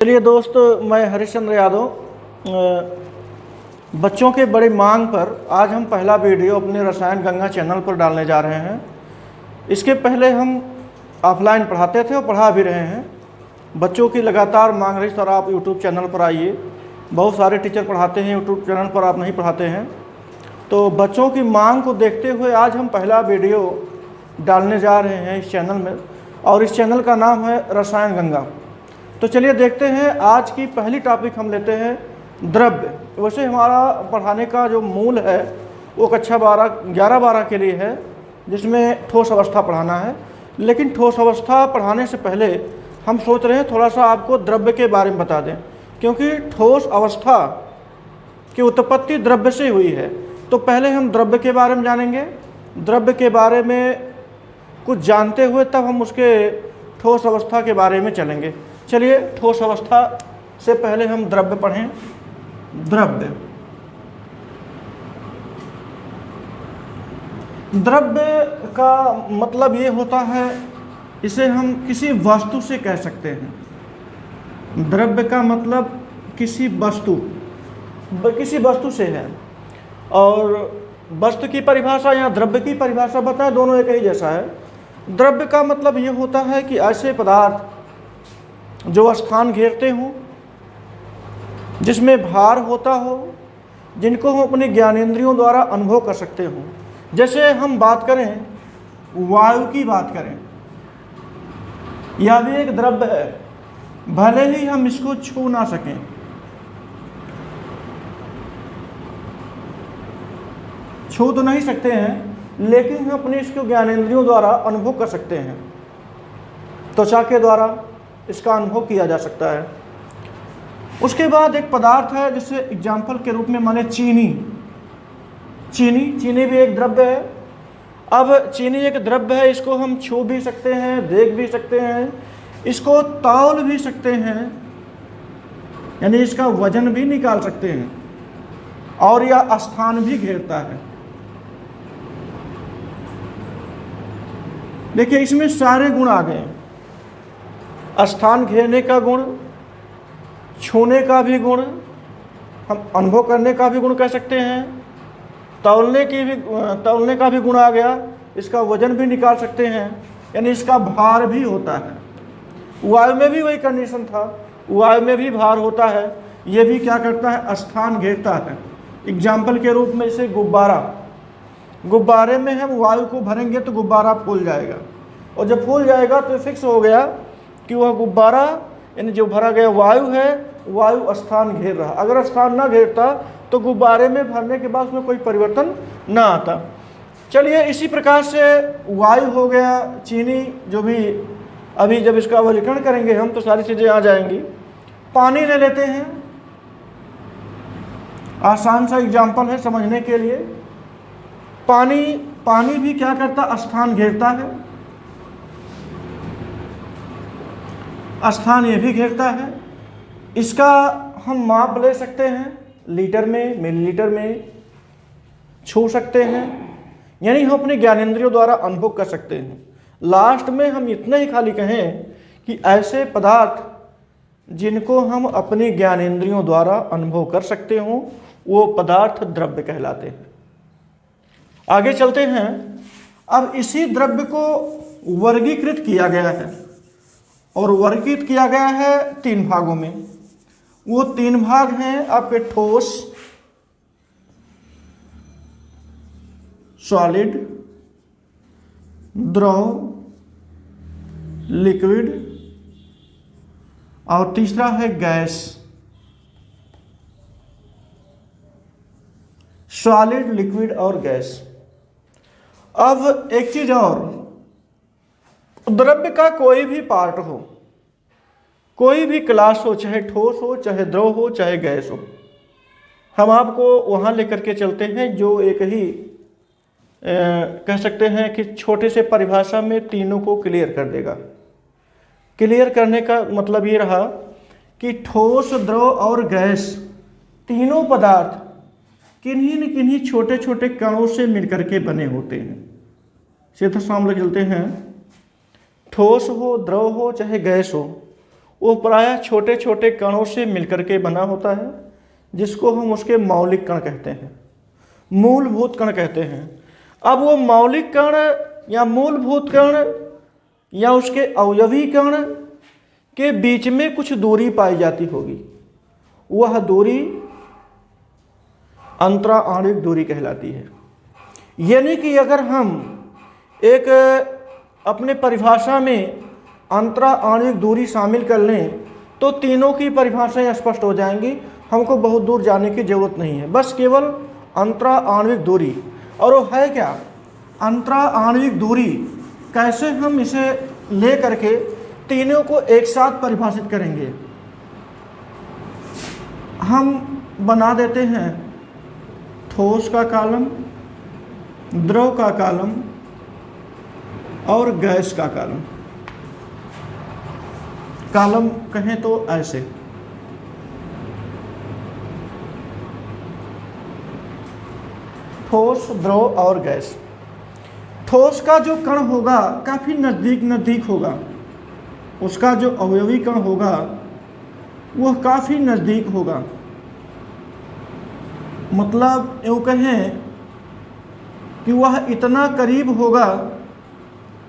चलिए दोस्त, मैं हरिश्चंद्र यादव बच्चों के बड़ी मांग पर आज हम पहला वीडियो अपने रसायन गंगा चैनल पर डालने जा रहे हैं। इसके पहले हम ऑफलाइन पढ़ाते थे और पढ़ा भी रहे हैं। बच्चों की लगातार मांग रही सर आप यूट्यूब चैनल पर आइए। बहुत सारे टीचर पढ़ाते हैं यूट्यूब चैनल पर, आप नहीं पढ़ाते हैं। तो बच्चों की मांग को देखते हुए आज हम पहला वीडियो डालने जा रहे हैं इस चैनल में, और इस चैनल का नाम है रसायन गंगा। तो चलिए देखते हैं, आज की पहली टॉपिक हम लेते हैं द्रव्य। वैसे हमारा पढ़ाने का जो मूल है वो कक्षा 11-12 के लिए है, जिसमें ठोस अवस्था पढ़ाना है। लेकिन ठोस अवस्था पढ़ाने से पहले हम सोच रहे हैं थोड़ा सा आपको द्रव्य के बारे में बता दें, क्योंकि ठोस अवस्था की उत्पत्ति द्रव्य से हुई है। तो पहले हम द्रव्य के बारे में जानेंगे। द्रव्य के बारे में कुछ जानते हुए तब हम उसके ठोस अवस्था के बारे में चलेंगे। चलिए, ठोस अवस्था से पहले हम द्रव्य पढ़ें। द्रव्य का मतलब ये होता है, इसे हम किसी वस्तु से कह सकते हैं। द्रव्य का मतलब किसी वस्तु से है। और वस्तु की परिभाषा या द्रव्य की परिभाषा बताएं, दोनों एक ही जैसा है। द्रव्य का मतलब ये होता है कि ऐसे पदार्थ जो स्थान घेरते हों, जिसमें भार होता हो, जिनको हम अपने ज्ञानेंद्रियों द्वारा अनुभव कर सकते हों। जैसे हम बात करें, वायु की बात करें, यह भी एक द्रव्य है, भले ही हम इसको छू ना सकें। छू तो नहीं सकते हैं, लेकिन हम अपने इसको ज्ञानेंद्रियों द्वारा अनुभव कर सकते हैं। त्वचा के द्वारा इसका अनुभव किया जा सकता है। उसके बाद एक पदार्थ है, जिसे एग्जाम्पल के रूप में माने चीनी भी एक द्रव्य है। अब चीनी एक द्रव्य है, इसको हम छू भी सकते हैं, देख भी सकते हैं, इसको तौल भी सकते हैं, यानी इसका वजन भी निकाल सकते हैं, और यह स्थान भी घेरता है। देखिए, इसमें सारे गुण आ गए। स्थान घेरने का गुण, छूने का भी गुण, हम अनुभव करने का भी गुण कह सकते हैं, तौलने का भी गुण आ गया, इसका वजन भी निकाल सकते हैं, यानी इसका भार भी होता है। वायु में भी वही कंडीशन था, वायु में भी भार होता है। ये भी क्या करता है, स्थान घेरता है। एग्जाम्पल के रूप में जैसे गुब्बारे में हम वायु को भरेंगे तो गुब्बारा फूल जाएगा, और जब फूल जाएगा तो फिक्स हो गया कि वह गुब्बारा, यानी जो भरा गया वायु है, वायु स्थान घेर रहा। अगर स्थान ना घेरता तो गुब्बारे में भरने के बाद उसमें कोई परिवर्तन ना आता। चलिए, इसी प्रकार से वायु हो गया, चीनी, जो भी अभी जब इसका अवलोकन करेंगे हम तो सारी चीज़ें आ जाएंगी। पानी ले लेते हैं, आसान सा एग्जाम्पल है समझने के लिए। पानी भी क्या करता, स्थान घेरता है, स्थान ये भी घेरता है। इसका हम माप ले सकते हैं, लीटर में, मिलीलीटर में, छू सकते हैं, यानी हम अपने ज्ञानेंद्रियों द्वारा अनुभव कर सकते हैं। लास्ट में हम इतना ही खाली कहें कि ऐसे पदार्थ जिनको हम अपने ज्ञानेंद्रियों द्वारा अनुभव कर सकते हों, वो पदार्थ द्रव्य कहलाते हैं। आगे चलते हैं। अब इसी द्रव्य को वर्गीकृत किया गया है, और वर्गीकृत किया गया है 3 भागों में। वो 3 भाग हैं आपके ठोस, सॉलिड, द्रव, लिक्विड, और तीसरा है गैस। सॉलिड, लिक्विड और गैस। अब एक चीज और, द्रव्य का कोई भी पार्ट हो, कोई भी क्लास हो, चाहे ठोस हो, चाहे द्रव हो, चाहे गैस हो, हम आपको वहाँ लेकर के चलते हैं जो एक ही कह सकते हैं कि छोटे से परिभाषा में तीनों को क्लियर कर देगा। क्लियर करने का मतलब ये रहा कि ठोस, द्रव और गैस तीनों पदार्थ किन्हीं न किन्हीं छोटे छोटे कणों से मिलकर के बने होते हैं। सीधा सामने चलते हैं। ठोस हो, द्रव हो, चाहे गैस हो, वो प्रायः छोटे छोटे कणों से मिलकर के बना होता है, जिसको हम उसके मौलिक कण कहते हैं, मूलभूत कण कहते हैं। अब वो मौलिक कण या मूलभूत कण या उसके अवयवी कण के बीच में कुछ दूरी पाई जाती होगी, वह दूरी अंतरा आणविक दूरी कहलाती है। यानी कि अगर हम एक अपने परिभाषा में अंतरा आणविक दूरी शामिल कर लें तो तीनों की परिभाषाएं स्पष्ट हो जाएंगी, हमको बहुत दूर जाने की जरूरत नहीं है, बस केवल अंतरा आणविक दूरी। और वो है क्या अंतरा आणविक दूरी, कैसे हम इसे ले करके तीनों को एक साथ परिभाषित करेंगे। हम बना देते हैं ठोस का कॉलम, द्रव का कॉलम और गैस का कॉलम। कॉलम कहें तो ऐसे, ठोस, द्रव और गैस। ठोस का जो कण होगा काफ़ी नज़दीक होगा, उसका जो अवयवी कण होगा वह काफ़ी नज़दीक होगा। मतलब यूँ कहें कि वह इतना करीब होगा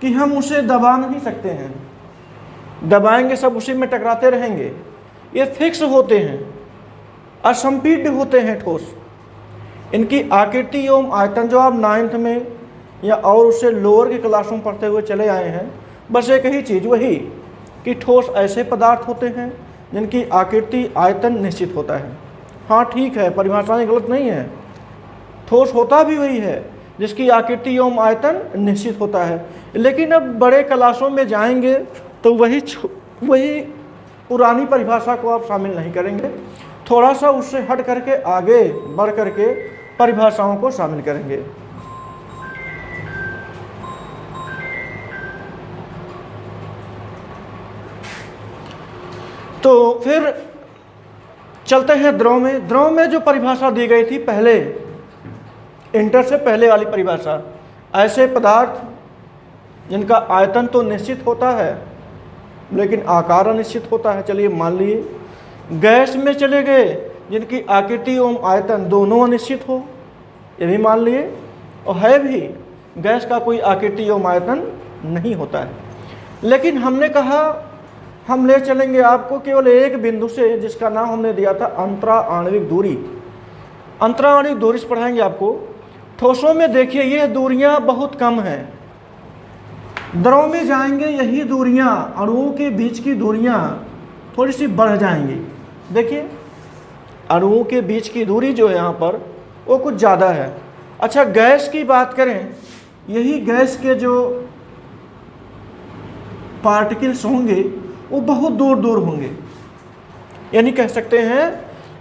कि हम उसे दबा नहीं सकते हैं, दबाएंगे सब उसी में टकराते रहेंगे। ये फिक्स होते हैं, असंपीड्य होते हैं ठोस। इनकी आकृति एवं आयतन जो आप 9th में या और उससे लोअर के क्लासों में पढ़ते हुए चले आए हैं, बस एक ही चीज़ वही कि ठोस ऐसे पदार्थ होते हैं जिनकी आकृति आयतन निश्चित होता है। हाँ ठीक है, परिभाषाएं गलत नहीं है, ठोस होता भी वही है जिसकी आकृति एवं आयतन निश्चित होता है। लेकिन अब बड़े क्लासों में जाएंगे तो वही पुरानी परिभाषा को आप शामिल नहीं करेंगे, थोड़ा सा उससे हट करके आगे बढ़ करके परिभाषाओं को शामिल करेंगे। तो फिर चलते हैं द्रव में। द्रव में जो परिभाषा दी गई थी पहले, इंटर से पहले वाली परिभाषा, ऐसे पदार्थ जिनका आयतन तो निश्चित होता है लेकिन आकार अनिश्चित होता है, चलिए मान लिए। गैस में चले गए जिनकी आकृति एवं आयतन दोनों अनिश्चित हो, ये भी मान लिए। और है भी, गैस का कोई आकृति एवं आयतन नहीं होता है। लेकिन हमने कहा हम ले चलेंगे आपको केवल एक बिंदु से, जिसका नाम हमने दिया था अंतरा आणविक दूरी। अंतरा आणविक दूरी से पढ़ाएंगे आपको। ठोसों में देखिए ये दूरियां बहुत कम हैं, द्रव में जाएंगे यही दूरियां, अणुओं के बीच की दूरियां थोड़ी सी बढ़ जाएंगी। देखिए अणुओं के बीच की दूरी जो है यहाँ पर वो कुछ ज़्यादा है। अच्छा गैस की बात करें, यही गैस के जो पार्टिकल्स होंगे वो बहुत दूर दूर होंगे। यानी कह सकते हैं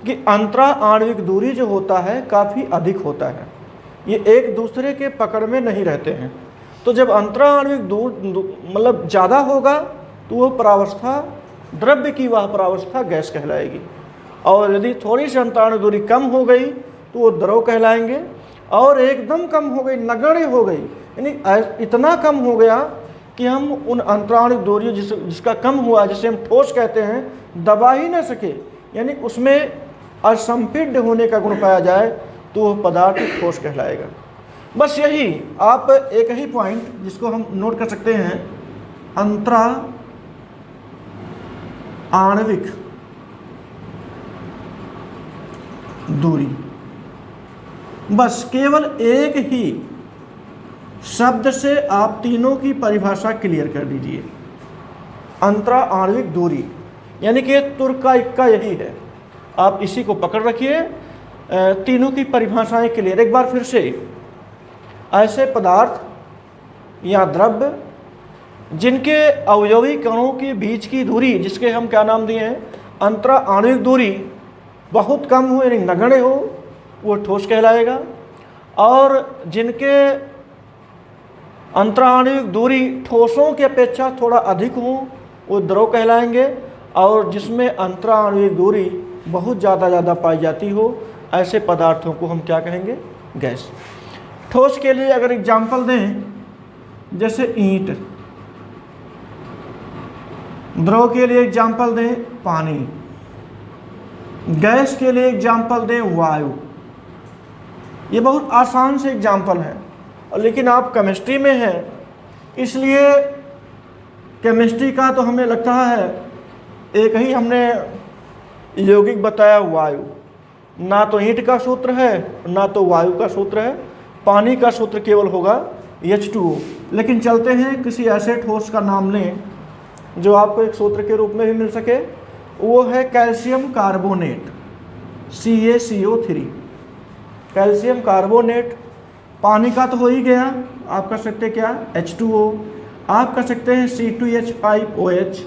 कि अंतरा आणविक दूरी जो होता है काफ़ी अधिक होता है, ये एक दूसरे के पकड़ में नहीं रहते हैं। तो जब अंतरा आणविक मतलब ज़्यादा होगा तो वो परावस्था, द्रव्य की वह परावस्था गैस कहलाएगी। और यदि थोड़ी सी अंतराणविक दूरी कम हो गई तो वो द्रव कहलाएंगे। और एकदम कम हो गई, नगण्य हो गई, यानी इतना कम हो गया कि हम उन अंतराणविक दूरियों जिसका कम हुआ, जिसे हम ठोस कहते हैं, दबा ही न सके, यानी उसमें असंपीड्य होने का गुण पाया जाए तो वह पदार्थ ठोस कहलाएगा। बस यही आप एक ही पॉइंट जिसको हम नोट कर सकते हैं, अंतरा आणविक दूरी। बस केवल एक ही शब्द से आप तीनों की परिभाषा क्लियर कर दीजिए, अंतरा आणविक दूरी। यानी कि तुर्क का इक्का यही है, आप इसी को पकड़ रखिए, तीनों की परिभाषाएं क्लियर। एक बार फिर से, ऐसे पदार्थ या द्रव्य जिनके अवयवी कणों के बीच की दूरी, जिसके हम क्या नाम दिए हैं, अंतरा आणविक दूरी, बहुत कम हो यानी नगण्य हो, वो ठोस कहलाएगा। और जिनके अंतरा आणविक दूरी ठोसों की अपेक्षा थोड़ा अधिक हो, वो द्रव कहलाएंगे। और जिसमें अंतरा आणविक दूरी बहुत ज़्यादा पाई जाती हो, ऐसे पदार्थों को हम क्या कहेंगे, गैस। ठोस के लिए अगर एग्जाम्पल दें, जैसे ईंट, द्रव के लिए एग्जाम्पल दें पानी, गैस के लिए एग्जाम्पल दें वायु। ये बहुत आसान से एग्जाम्पल है, लेकिन आप केमिस्ट्री में हैं इसलिए केमिस्ट्री का तो हमें लगता है एक ही हमने यौगिक बताया वायु, ना तो ईंट का सूत्र है ना तो वायु का सूत्र है, पानी का सूत्र केवल होगा H2O। लेकिन चलते हैं किसी ऐसे ठोस का नाम लें जो आपको एक सूत्र के रूप में भी मिल सके, वो है calcium carbonate CaCO3। Calcium carbonate पानी का तो हो ही गया, आप कर सकते हैं क्या H2O, आप कर सकते हैं C2H5OH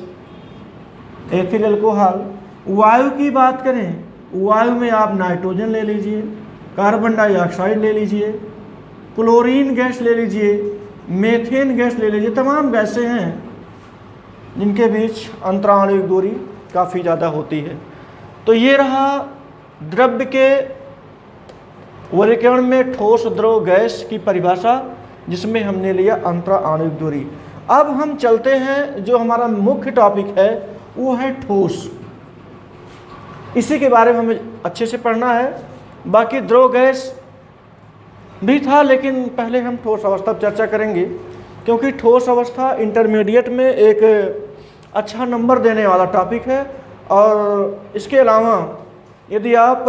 एथिल अल्कोहल। वायु की बात करें, वायु में आप नाइट्रोजन ले लीजिए, कार्बन डाइऑक्साइड ले लीजिए, क्लोरीन गैस ले लीजिए, मेथेन गैस ले लीजिए, तमाम गैसें हैं जिनके बीच अंतराणविक दूरी काफ़ी ज़्यादा होती है। तो ये रहा द्रव्य के वर्गीकरण में ठोस द्रव गैस की परिभाषा, जिसमें हमने लिया अंतराणविक दूरी। अब हम चलते हैं, जो हमारा मुख्य टॉपिक है वो है ठोस। इसी के बारे में हमें अच्छे से पढ़ना है। बाकी द्रव गैस भी था, लेकिन पहले हम ठोस अवस्था पर चर्चा करेंगे, क्योंकि ठोस अवस्था इंटरमीडिएट में एक अच्छा नंबर देने वाला टॉपिक है। और इसके अलावा यदि आप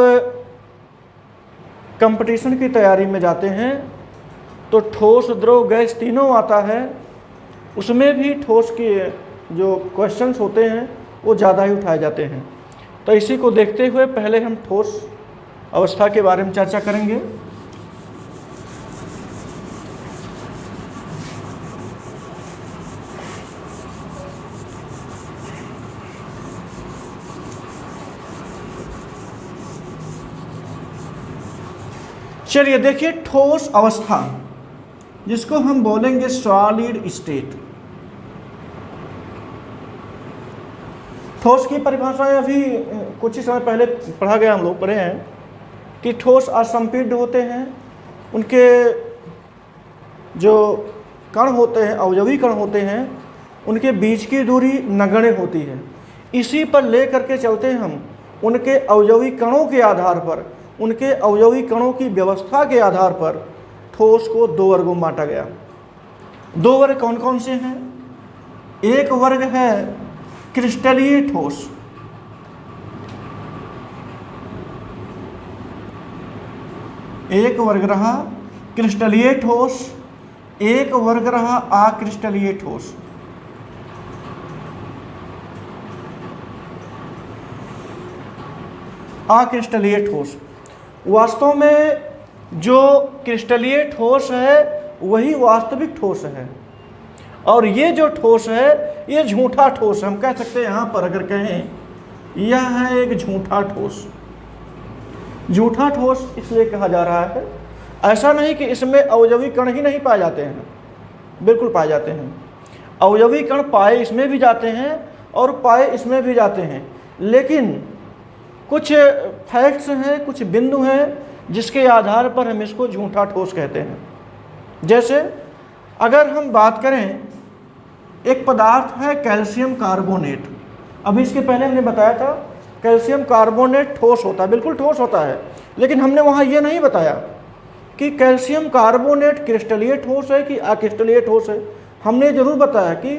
कंपटीशन की तैयारी में जाते हैं तो ठोस द्रव गैस तीनों आता है, उसमें भी ठोस के जो क्वेश्चंस होते हैं वो ज़्यादा ही उठाए जाते हैं। तो इसी को देखते हुए पहले हम ठोस अवस्था के बारे में चर्चा करेंगे। चलिए देखिए, ठोस अवस्था जिसको हम बोलेंगे सॉलिड स्टेट। ठोस की परिभाषाएं अभी कुछ ही समय पहले पढ़ा गया, हम लोग पढ़े हैं कि ठोस असंपीड्य होते हैं, उनके जो कण होते हैं, अवयवी कण होते हैं, उनके बीच की दूरी नगण्य होती है। इसी पर ले करके चलते हैं हम, उनके अवयवी कणों के आधार पर, उनके अवयवी कणों की व्यवस्था के आधार पर ठोस को दो वर्गों में बांटा गया। दो वर्ग कौन कौन से हैं? एक वर्ग है क्रिस्टलीय ठोस, एक वर्ग रहा क्रिस्टलीय ठोस, एक वर्ग रहा अक्रिस्टलीय ठोस। अक्रिस्टलीय ठोस, वास्तव में जो क्रिस्टलीय ठोस है वही वास्तविक ठोस है, और ये जो ठोस है ये झूठा ठोस है। हम कह सकते हैं यहाँ पर अगर कहें यह है एक झूठा ठोस। झूठा ठोस इसलिए कहा जा रहा है, ऐसा नहीं कि इसमें अवयवी कण ही नहीं पाए जाते हैं, बिल्कुल पाए जाते हैं। अवयवी कण पाए इसमें भी जाते हैं और पाए इसमें भी जाते हैं, लेकिन कुछ फैक्ट्स हैं, कुछ बिंदु हैं जिसके आधार पर हम इसको झूठा ठोस कहते हैं। जैसे अगर हम बात करें, एक पदार्थ है कैल्शियम कार्बोनेट। अभी इसके पहले हमने बताया था कैल्शियम कार्बोनेट ठोस होता है, बिल्कुल ठोस होता है, लेकिन हमने वहाँ ये नहीं बताया कि कैल्शियम कार्बोनेट क्रिस्टलीय ठोस है कि अक्रिस्टलीय ठोस है। हमने ज़रूर बताया कि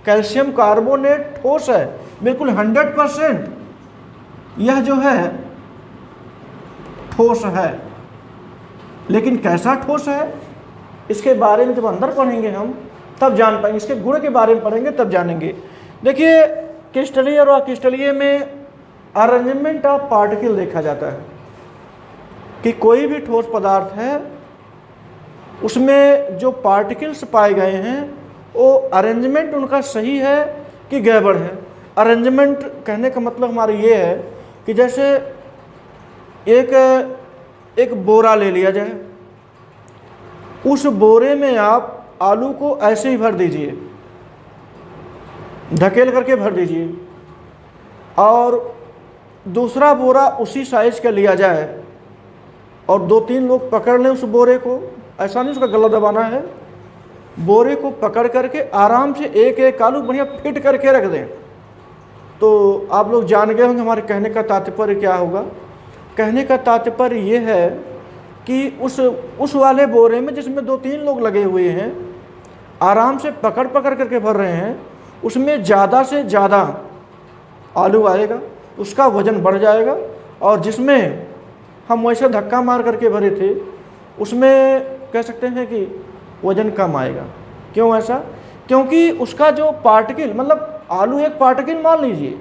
कैल्शियम कार्बोनेट ठोस है, बिल्कुल 100% यह जो है ठोस है। लेकिन कैसा ठोस है इसके बारे में जब अंदर पढ़ेंगे हम तब जान पाएंगे, इसके गुण के बारे में पढ़ेंगे तब जानेंगे। देखिए, क्रिस्टलीय और अक्रिस्टलीय में अरेंजमेंट ऑफ पार्टिकल देखा जाता है कि कोई भी ठोस पदार्थ है उसमें जो पार्टिकल्स पाए गए हैं वो अरेंजमेंट उनका सही है कि गड़बड़ है। अरेंजमेंट कहने का मतलब हमारा ये है कि जैसे एक बोरा ले लिया जाए, उस बोरे में आप आलू को ऐसे ही भर दीजिए, ढकेल करके भर दीजिए, और दूसरा बोरा उसी साइज का लिया जाए और 2-3 लोग पकड़ लें उस बोरे को, ऐसा नहीं उसका गला दबाना है, बोरे को पकड़ करके आराम से एक एक आलू बढ़िया फिट करके रख दें, तो आप लोग जान गए होंगे हमारे कहने का तात्पर्य क्या होगा। कहने का तात्पर्य ये है कि उस वाले बोरे में जिसमें 2-3 लोग लगे हुए हैं, आराम से पकड़ पकड़ करके भर रहे हैं, उसमें ज़्यादा से ज़्यादा आलू आएगा, उसका वज़न बढ़ जाएगा। और जिसमें हम वैसे धक्का मार करके भरे थे उसमें कह सकते हैं कि वज़न कम आएगा। क्यों ऐसा? क्योंकि उसका जो पार्टिकल, मतलब आलू एक पार्टिकल मान लीजिए,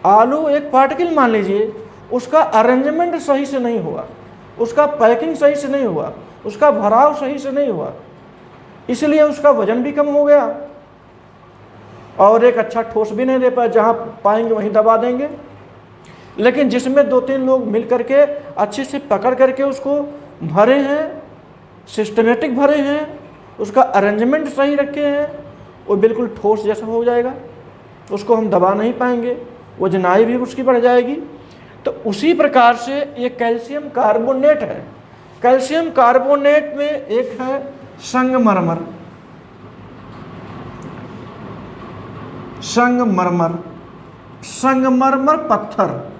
आलू एक पार्टिकल मान लीजिए, उसका अरेंजमेंट सही से नहीं हुआ, उसका पैकिंग सही से नहीं हुआ, उसका भराव सही से नहीं हुआ, इसलिए उसका वजन भी कम हो गया और एक अच्छा ठोस भी नहीं दे पाए। जहाँ पाएंगे वहीं दबा देंगे। लेकिन जिसमें 2-3 लोग मिल करके अच्छे से पकड़ करके उसको भरे हैं, सिस्टमेटिक भरे हैं, उसका अरेंजमेंट सही रखे हैं, वो बिल्कुल ठोस जैसा हो जाएगा, उसको हम दबा नहीं पाएंगे, वजनाई भी उसकी बढ़ जाएगी। तो उसी प्रकार से ये कैल्शियम कार्बोनेट है। कैल्शियम कार्बोनेट में एक है संगमरमर, संगमरमर पत्थर,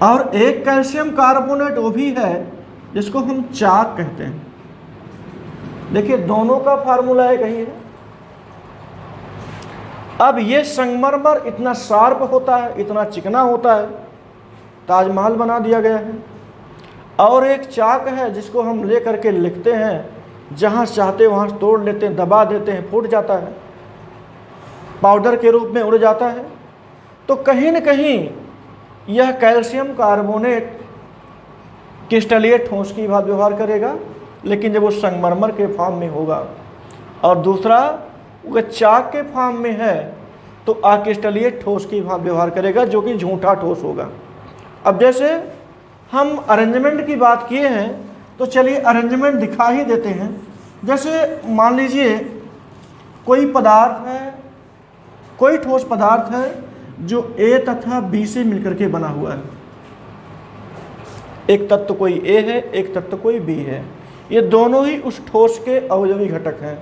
और एक कैल्शियम कार्बोनेट वो भी है जिसको हम चाक कहते हैं। देखिए दोनों का फार्मूला एक ही है। अब ये संगमरमर इतना शार्प होता है, इतना चिकना होता है, ताजमहल बना दिया गया है। और एक चाक है जिसको हम ले करके लिखते हैं, जहाँ चाहते वहाँ तोड़ लेते हैं, दबा देते हैं, फूट जाता है, पाउडर के रूप में उड़ जाता है। तो कहीं न कहीं यह कैल्शियम कार्बोनेट क्रिस्टलीय ठोस की भांति व्यवहार करेगा, लेकिन जब वो संगमरमर के फॉर्म में होगा। और दूसरा वो चाक के फॉर्म में है तो अक्रिस्टलीय ठोस की भांति व्यवहार करेगा, जो कि झूठा ठोस होगा। अब जैसे हम अरेंजमेंट की बात किए हैं तो चलिए अरेंजमेंट दिखा ही देते हैं। जैसे मान लीजिए कोई पदार्थ है, कोई ठोस पदार्थ है जो A तथा B से मिलकर के बना हुआ है। एक तत्व कोई A है, एक तत्व कोई B है। ये दोनों ही उस ठोस के अवयवी घटक हैं,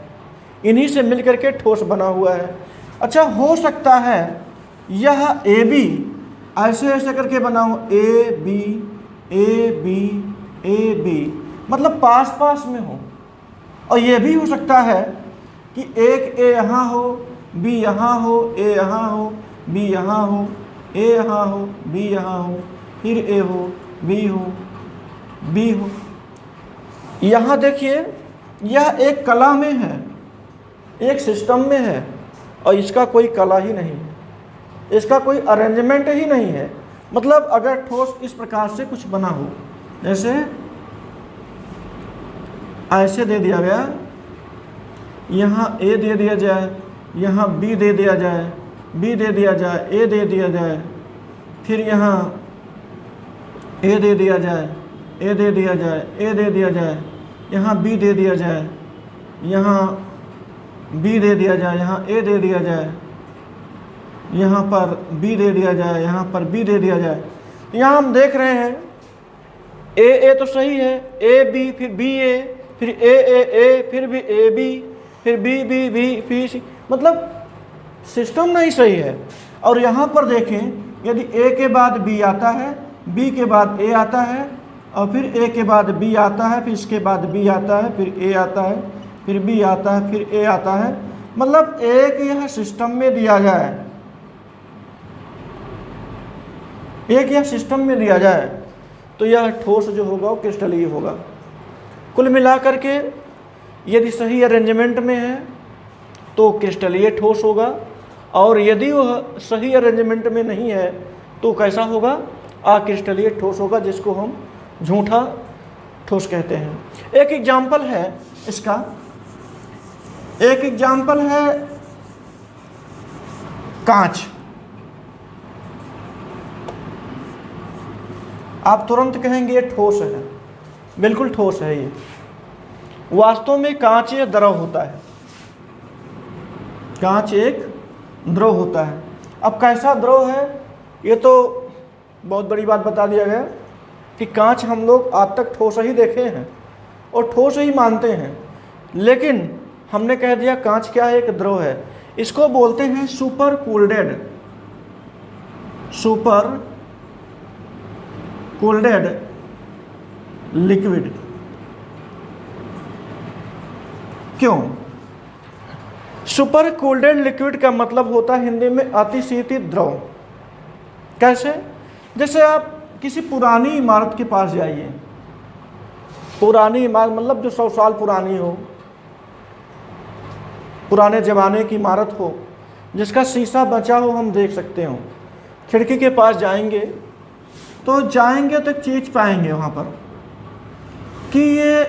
इन्हीं से मिलकर के ठोस बना हुआ है। अच्छा, हो सकता है यह AB ऐसे ऐसे करके बना हो, A B A B A B, मतलब पास पास में हो। और ये भी हो सकता है कि एक A यहाँ हो, B यहाँ हो, A यहाँ हो, B यहाँ हो, A यहाँ हो, B यहाँ हो, फिर A हो, B हो, B हो। यहाँ देखिए यह एक कला में है, एक सिस्टम में है, और इसका कोई कला ही नहीं है, इसका कोई अरेंजमेंट ही नहीं है। मतलब अगर ठोस इस प्रकार से कुछ बना हो, जैसे ऐसे दे दिया गया, यहाँ A दे दिया जाए, यहाँ B दे दिया जाए, B दे दिया जाए, A दे दिया जाए, फिर यहाँ A दे दिया जाए, A दे दिया जाए, A दे दिया जाए, यहाँ B दे दिया जाए, यहाँ B दे दिया जाए, यहाँ A दे दिया जाए, यहाँ पर B दे दिया जाए, यहाँ पर B दे दिया जाए। यहाँ हम देख रहे हैं A तो सही है, A B फिर B A फिर A फिर भी A B फिर B B B फिर C, मतलब सिस्टम नहीं सही है। और यहाँ पर देखें, यदि A के बाद B आता है, B के बाद A आता है, और फिर A के बाद B आता है, फिर इसके बाद B आता है, फिर A आता है, फिर B आता है, फिर A आता है, मतलब एक यह सिस्टम में दिया जाए, एक यह सिस्टम में दिया जाए तो यह ठोस जो होगा वो क्रिस्टलीय होगा। कुल मिलाकर के यदि सही अरेंजमेंट में है तो क्रिस्टलीय ठोस होगा, और यदि वह सही अरेंजमेंट में नहीं है तो कैसा होगा? अक्रिस्टलीय ठोस होगा, जिसको हम झूठा ठोस कहते हैं। एक एग्जाम्पल है इसका, एक एग्जाम्पल है कांच। आप तुरंत कहेंगे ये ठोस है, बिल्कुल ठोस है। ये वास्तव में कांच एक द्रव होता है, कांच एक द्रव होता है। अब कैसा द्रव है, ये तो बहुत बड़ी बात बता दिया गया कि कांच हम लोग आज तक ठोस ही देखे हैं और ठोस ही मानते हैं, लेकिन हमने कह दिया कांच क्या है? एक द्रव है। इसको बोलते हैं सुपर कूल्डेड लिक्विड। क्यों? सुपर कूल्डेड लिक्विड का मतलब होता है हिंदी में अतिशीतित द्रव। कैसे? जैसे आप किसी पुरानी इमारत के पास जाइए, पुरानी इमारत मतलब जो 100 साल पुरानी हो, पुराने ज़माने की इमारत हो, जिसका शीशा बचा हो, हम देख सकते हो। खिड़की के पास जाएंगे तो एक चीज़ पाएंगे वहाँ पर कि ये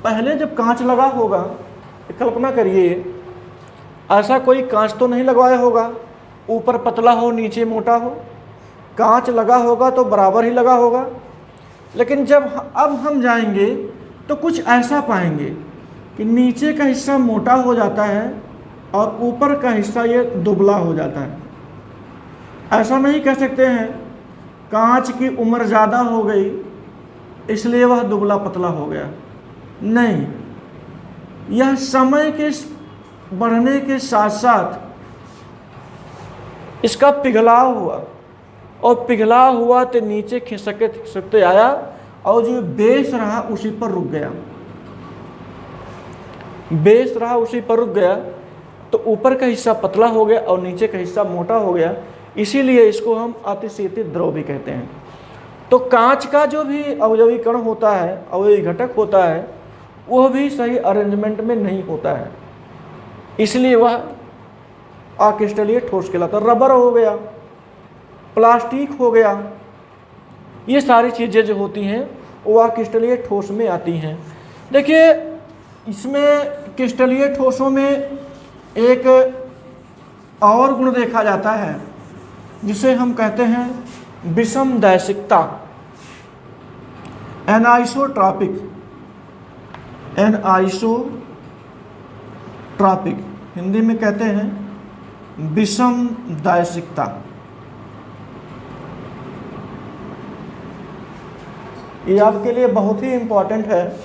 पहले जब कांच लगा होगा, कल्पना करिए ऐसा कोई कांच तो नहीं लगवाया होगा, ऊपर पतला हो नीचे मोटा हो, कांच लगा होगा तो बराबर ही लगा होगा। लेकिन जब अब हम जाएंगे तो कुछ ऐसा पाएंगे कि नीचे का हिस्सा मोटा हो जाता है और ऊपर का हिस्सा ये दुबला हो जाता है। ऐसा नहीं कह सकते हैं कांच की उम्र ज़्यादा हो गई इसलिए वह दुबला पतला हो गया, नहीं, यह समय के बढ़ने के साथ साथ इसका पिघलाव हुआ और पिघला हुआ तो नीचे खिसकते आया और जो बेस रहा उसी पर रुक गया, बेस रहा उसी पर रुक गया, तो ऊपर का हिस्सा पतला हो गया और नीचे का हिस्सा मोटा हो गया। इसीलिए इसको हम अतिशीतित द्रव भी कहते हैं। तो कांच का जो भी अवयवी कण होता है, अवयवी घटक होता है, वह भी सही अरेंजमेंट में नहीं होता है, इसलिए वह अक्रिस्टलीय ठोस कहलाता है। रबर हो गया, प्लास्टिक हो गया, ये सारी चीज़ें जो होती हैं वो अक्रिस्टलीय ठोस में आती हैं। देखिए इसमें क्रिस्टलीय ठोसों में एक और गुण देखा जाता है जिसे हम कहते हैं विषमदैशिकता, एनाइसोट्रॉपिक, हिंदी में कहते हैं विषमदैशिकता। ये आपके लिए बहुत ही इम्पॉर्टेंट है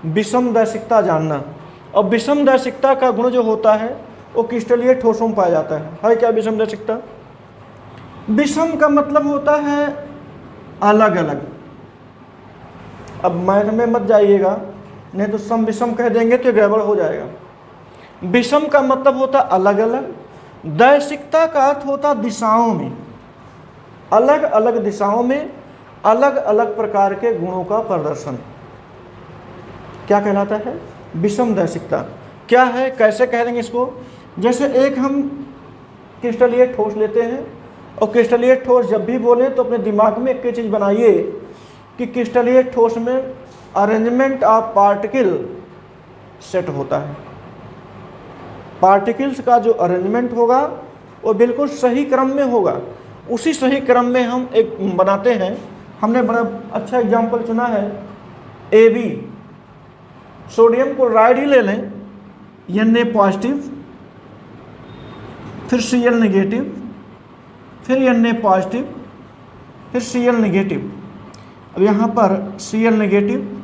विषमदैशिकता जानना। और विषमदैशिकता का गुण जो होता है वो क्रिस्टलीय ठोसों में पाया जाता है क्या विषमदैशिकता? विषम का मतलब होता है अलग अलग। अब मैथ में मत जाइएगा, नहीं तो सम विषम कह देंगे तो गड़बड़ हो जाएगा। विषम का मतलब होता अलग अलग, दैशिकता का अर्थ होता दिशाओं में, अलग अलग दिशाओं में अलग अलग प्रकार के गुणों का प्रदर्शन, क्या कहलाता है? विषमदैशिकता। क्या है, कैसे कह देंगे इसको? जैसे एक हम क्रिस्टलीय ठोस लेते हैं और क्रिस्टलीय ठोस जब भी बोले तो अपने दिमाग में एक चीज़ बनाइए कि क्रिस्टलीय ठोस में अरेंजमेंट ऑफ पार्टिकल सेट होता है। पार्टिकल्स का जो अरेंजमेंट होगा वो बिल्कुल सही क्रम में होगा। उसी सही क्रम में हम एक बनाते हैं। हमने बड़ा अच्छा एग्जाम्पल चुना है AB, सोडियम क्लोराइड ही ले लें, Na पॉजिटिव, फिर Cl नेगेटिव, फिर Na पॉजिटिव, फिर Cl नेगेटिव। अब यहाँ पर Cl negative,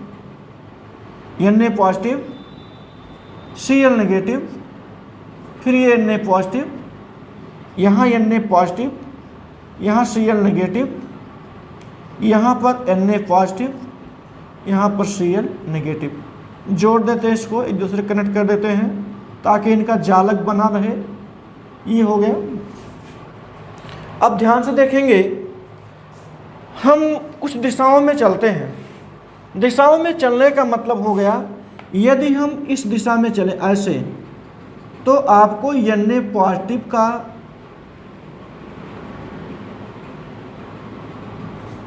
Na positive, Cl negative, फिर ये Na पॉजिटिव, यहाँ Na पॉजिटिव, यहाँ Cl नेगेटिव, यहाँ पर Na पॉजिटिव, यहाँ पर Cl नेगेटिव। जोड़ देते हैं, इसको एक दूसरे कनेक्ट कर देते हैं ताकि इनका जालक बना रहे। ये हो गया। अब ध्यान से देखेंगे, हम कुछ दिशाओं में चलते हैं। दिशाओं में चलने का मतलब हो गया, यदि हम इस दिशा में चले ऐसे, तो आपको Na पॉजिटिव का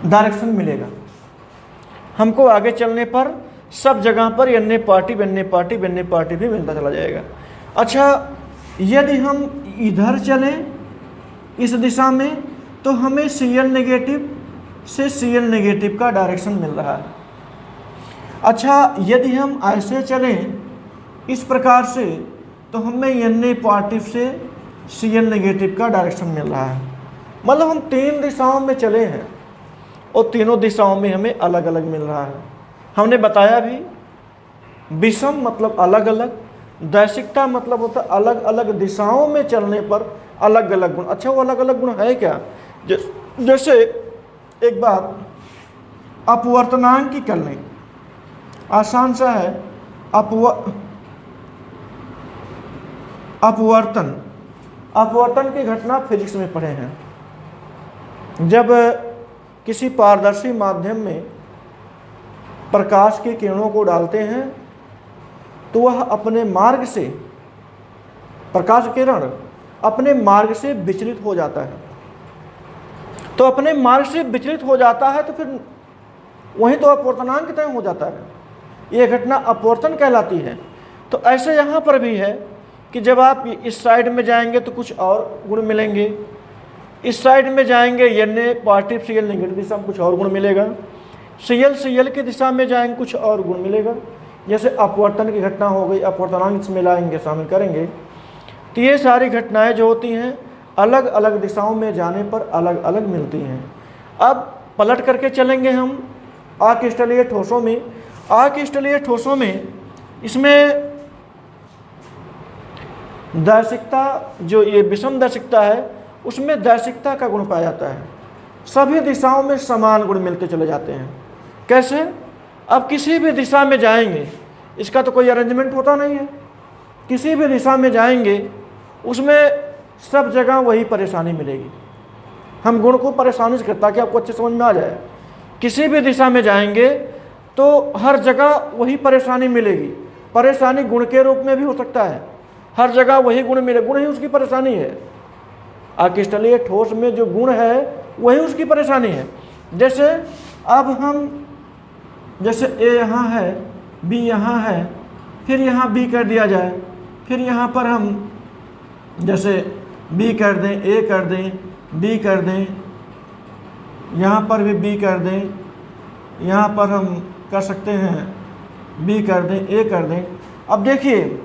डायरेक्शन मिलेगा। हमको आगे चलने पर सब जगह पर Na पॉजिटिव भी मिलता चला जाएगा। अच्छा, यदि हम इधर चलें इस दिशा में तो हमें Cl नेगेटिव से Cl नेगेटिव का डायरेक्शन मिल रहा है। अच्छा, यदि हम ऐसे चलें इस प्रकार से तो हमें Na पॉजिटिव से Cl नेगेटिव का डायरेक्शन मिल रहा है। मतलब हम 3 दिशाओं में चले हैं और तीनों दिशाओं में हमें अलग अलग मिल रहा है। हमने बताया भी विषम मतलब अलग अलग, दैशिकता मतलब होता है अलग अलग दिशाओं में चलने पर अलग अलग गुण। अच्छा, वो अलग अलग गुण है क्या? जैसे एक बात, अपवर्तनांक की कर लें, आसान सा है। अपवर्तन की घटना फिजिक्स में पढ़े हैं। जब किसी पारदर्शी माध्यम में प्रकाश की किरणों को डालते हैं तो वह अपने मार्ग से, प्रकाश किरण अपने मार्ग से विचलित हो जाता है। तो अपने मार्ग से विचलित हो जाता है तो फिर वहीं तो अपवर्तनांक तय हो जाता है। यह घटना अपवर्तन कहलाती है। तो ऐसे यहाँ पर भी है कि जब आप इस साइड में जाएंगे तो कुछ और गुण मिलेंगे, इस साइड में जाएंगे पॉजिटिव सीएल नेगेटिव दिशा में कुछ और गुण मिलेगा, सीएल की दिशा में जाएंगे कुछ और गुण मिलेगा। जैसे अपवर्तन की घटना हो गई, अपवर्तनांक इसमें लाएंगे, शामिल करेंगे। तो ये सारी घटनाएं जो होती हैं अलग अलग दिशाओं में जाने पर अलग अलग मिलती हैं। अब पलट करके चलेंगे हम अक्रिस्टलीय ठोसों में। अक्रिस्टलीय ठोसों में इसमें दैशिकता, जो ये विषम दैशिकता है, उसमें दैशिकता का गुण पाया जाता है। सभी दिशाओं में समान गुण मिलते चले जाते हैं। कैसे? अब किसी भी दिशा में जाएंगे, इसका तो कोई अरेंजमेंट होता नहीं है। किसी भी दिशा में जाएंगे उसमें सब जगह वही परेशानी मिलेगी। हम गुण को परेशानी से करता कि आपको अच्छे समझ में आ जाए। किसी भी दिशा में जाएंगे तो हर जगह वही परेशानी मिलेगी। परेशानी गुण के रूप में भी हो सकता है, हर जगह वही गुण मिले, गुण ही उसकी परेशानी है। अक्रिस्टलीय ठोस में जो गुण है वही उसकी परेशानी है। जैसे अब हम, जैसे ए यहाँ है, बी यहाँ है, फिर यहाँ बी कर दिया जाए, फिर यहाँ पर हम जैसे बी कर दें, ए कर दें, बी कर दें, यहाँ पर भी बी कर दें, यहाँ पर हम कर सकते हैं बी कर दें, ए कर दें। अब देखिए,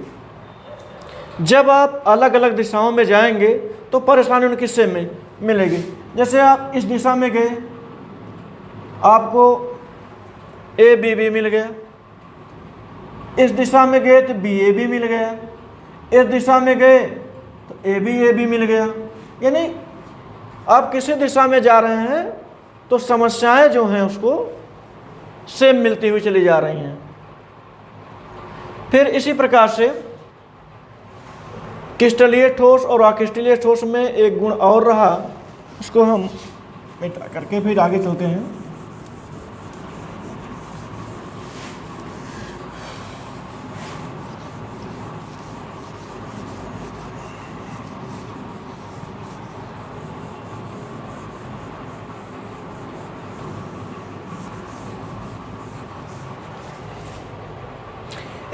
जब आप अलग अलग दिशाओं में जाएंगे तो परेशानी उन किससे में मिलेगी। जैसे आप इस दिशा में गए, आपको ए बी बी मिल गया, इस दिशा में गए तो बी ए बी मिल गया, इस दिशा में गए तो ए बी मिल गया। यानी आप किसी दिशा में जा रहे हैं तो समस्याएं जो हैं उसको सेम मिलती हुई चली जा रही हैं। फिर इसी प्रकार से क्रिस्टलीय ठोस और अक्रिस्टलीय ठोस में एक गुण और रहा, उसको हम मिटा करके फिर आगे चलते हैं।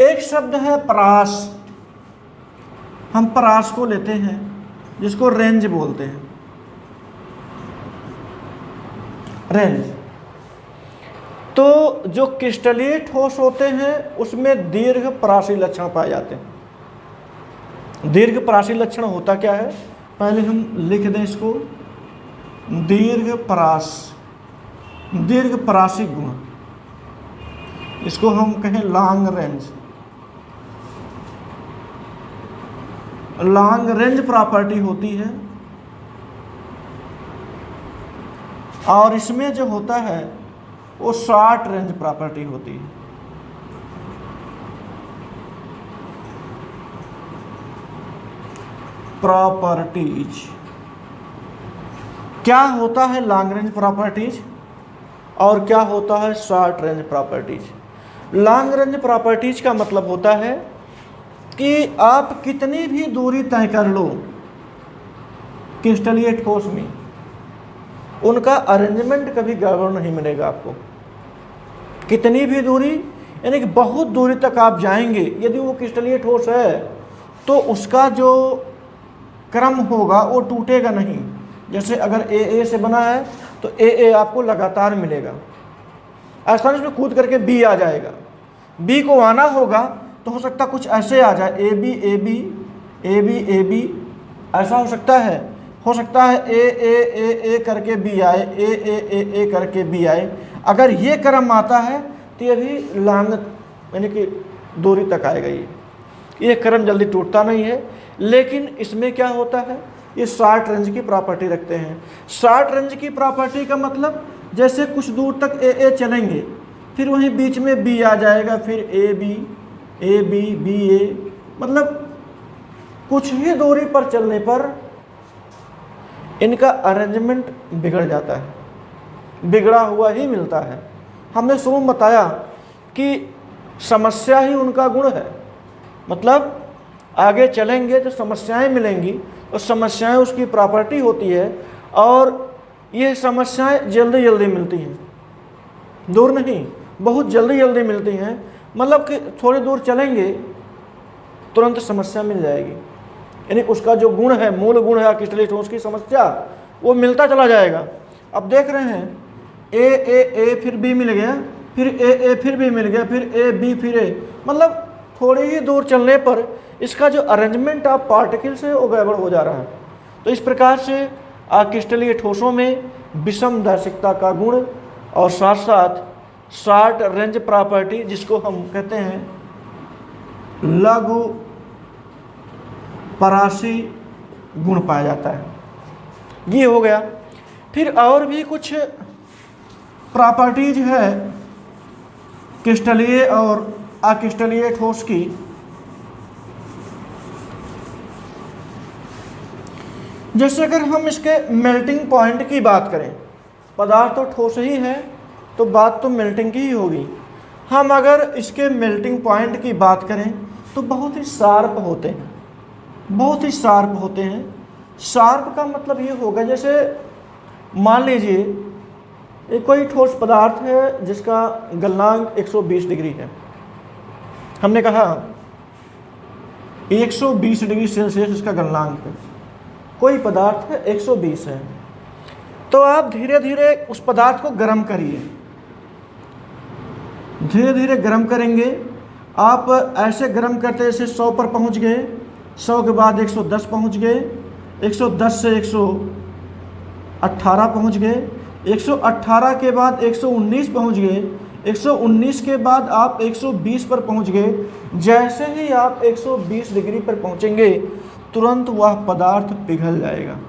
एक शब्द है परास। हम परास को लेते हैं जिसको रेंज बोलते हैं। रेंज तो जो क्रिस्टलीय ठोस होते हैं उसमें दीर्घ परासी लक्षण पाए जाते हैं। दीर्घ परासी लक्षण होता क्या है, पहले हम लिख दें इसको। दीर्घ परासी गुण, इसको हम कहें long range. Long range property होती है। और इसमें जो होता है वो शॉर्ट रेंज प्रॉपर्टी होती है। प्रॉपर्टीज क्या होता है? लॉन्ग रेंज प्रॉपर्टीज और क्या होता है short range properties. Long range properties का मतलब होता है कि आप कितनी भी दूरी तय कर लो क्रिस्टलीय ठोस में, उनका अरेंजमेंट कभी गड़बड़ नहीं मिलेगा आपको। कितनी भी दूरी, यानी कि बहुत दूरी तक आप जाएंगे, यदि वो क्रिस्टलीय ठोस है तो उसका जो क्रम होगा वो टूटेगा नहीं। जैसे अगर ए से बना है तो ए आपको लगातार मिलेगा। ऐसा नहीं उसमें कूद करके बी आ जाएगा। बी को आना होगा तो हो सकता कुछ ऐसे आ जाए, ए बी, ऐसा हो सकता है। हो सकता है ए करके बी आए, ए करके बी आए। अगर ये क्रम आता है तो ये भी लॉन्ग यानी कि दूरी तक आएगा ये। ये क्रम जल्दी टूटता नहीं है। लेकिन इसमें क्या होता है, ये शॉर्ट रेंज की प्रॉपर्टी रखते हैं। शॉर्ट रेंज की प्रॉपर्टी का मतलब जैसे कुछ दूर तक ए चलेंगे, फिर वहीं बीच में बी आ जाएगा, फिर ए बी बी ए, मतलब कुछ ही दूरी पर चलने पर इनका अरेंजमेंट बिगड़ जाता है, बिगड़ा हुआ ही मिलता है। हमने शुरू में बताया कि समस्या ही उनका गुण है, मतलब आगे चलेंगे तो समस्याएं मिलेंगी और समस्याएं उसकी प्रॉपर्टी होती है, और ये समस्याएं जल्दी जल्दी मिलती हैं, दूर नहीं, बहुत जल्दी जल्दी मिलती हैं। मतलब कि थोड़ी दूर चलेंगे तुरंत समस्या मिल जाएगी, यानी उसका जो गुण है, मूल गुण है क्रिस्टलीय ठोस की समस्या, वो मिलता चला जाएगा। अब देख रहे हैं ए फिर बी मिल गया, फिर ए फिर बी मिल गया, फिर ए बी फिर ए, मतलब थोड़ी ही दूर चलने पर इसका जो अरेंजमेंट ऑफ पार्टिकल्स है वो गड़बड़ हो जा रहा है। तो इस प्रकार से क्रिस्टलीय ठोसों में विषम दर्शिकता का गुण और साथ साथ शॉर्ट रेंज प्रॉपर्टी, जिसको हम कहते हैं लघु परासी गुण पाया जाता है, ये हो गया। फिर और भी कुछ प्रॉपर्टीज है क्रिस्टलीय और अक्रिस्टलीय ठोस की। जैसे अगर हम इसके मेल्टिंग पॉइंट की बात करें, पदार्थ तो ठोस ही है तो बात तो मेल्टिंग की ही होगी। हम अगर इसके मेल्टिंग पॉइंट की बात करें तो बहुत ही शार्प होते हैं, बहुत ही शार्प होते हैं। शार्प का मतलब ये होगा, जैसे मान लीजिए एक कोई ठोस पदार्थ है जिसका गलनांक 120 डिग्री है, हमने कहा 120 डिग्री सेल्सियस इसका गलनांक है, कोई पदार्थ है 120 है, तो आप धीरे धीरे उस पदार्थ को गर्म करिए, धीरे धीरे गर्म करेंगे आप। ऐसे गर्म करते जैसे 100 पर पहुंच गए, 100 के बाद 110 पहुंच गए, 110 से 118 पहुंच गए, 118 के बाद 119 पहुंच गए, 119 के बाद आप 120 पर पहुंच गए। जैसे ही आप 120 डिग्री पर पहुंचेंगे तुरंत वह पदार्थ पिघल जाएगा,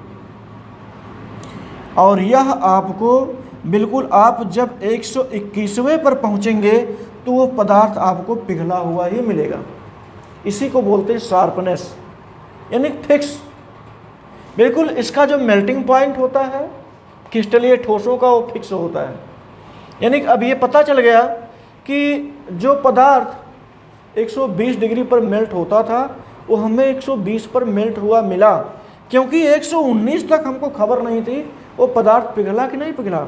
और यह आपको बिल्कुल, आप जब 121वें पर पहुंचेंगे तो वो पदार्थ आपको पिघला हुआ ही मिलेगा। इसी को बोलते हैं शार्पनेस, यानी फिक्स। बिल्कुल इसका जो मेल्टिंग पॉइंट होता है क्रिस्टलीय ठोसों का, वो फिक्स होता है। यानी अब ये पता चल गया कि जो पदार्थ 120 डिग्री पर मेल्ट होता था वो हमें 120 पर मेल्ट हुआ मिला, क्योंकि 119 तक हमको खबर नहीं थी वो पदार्थ पिघला कि नहीं पिघला।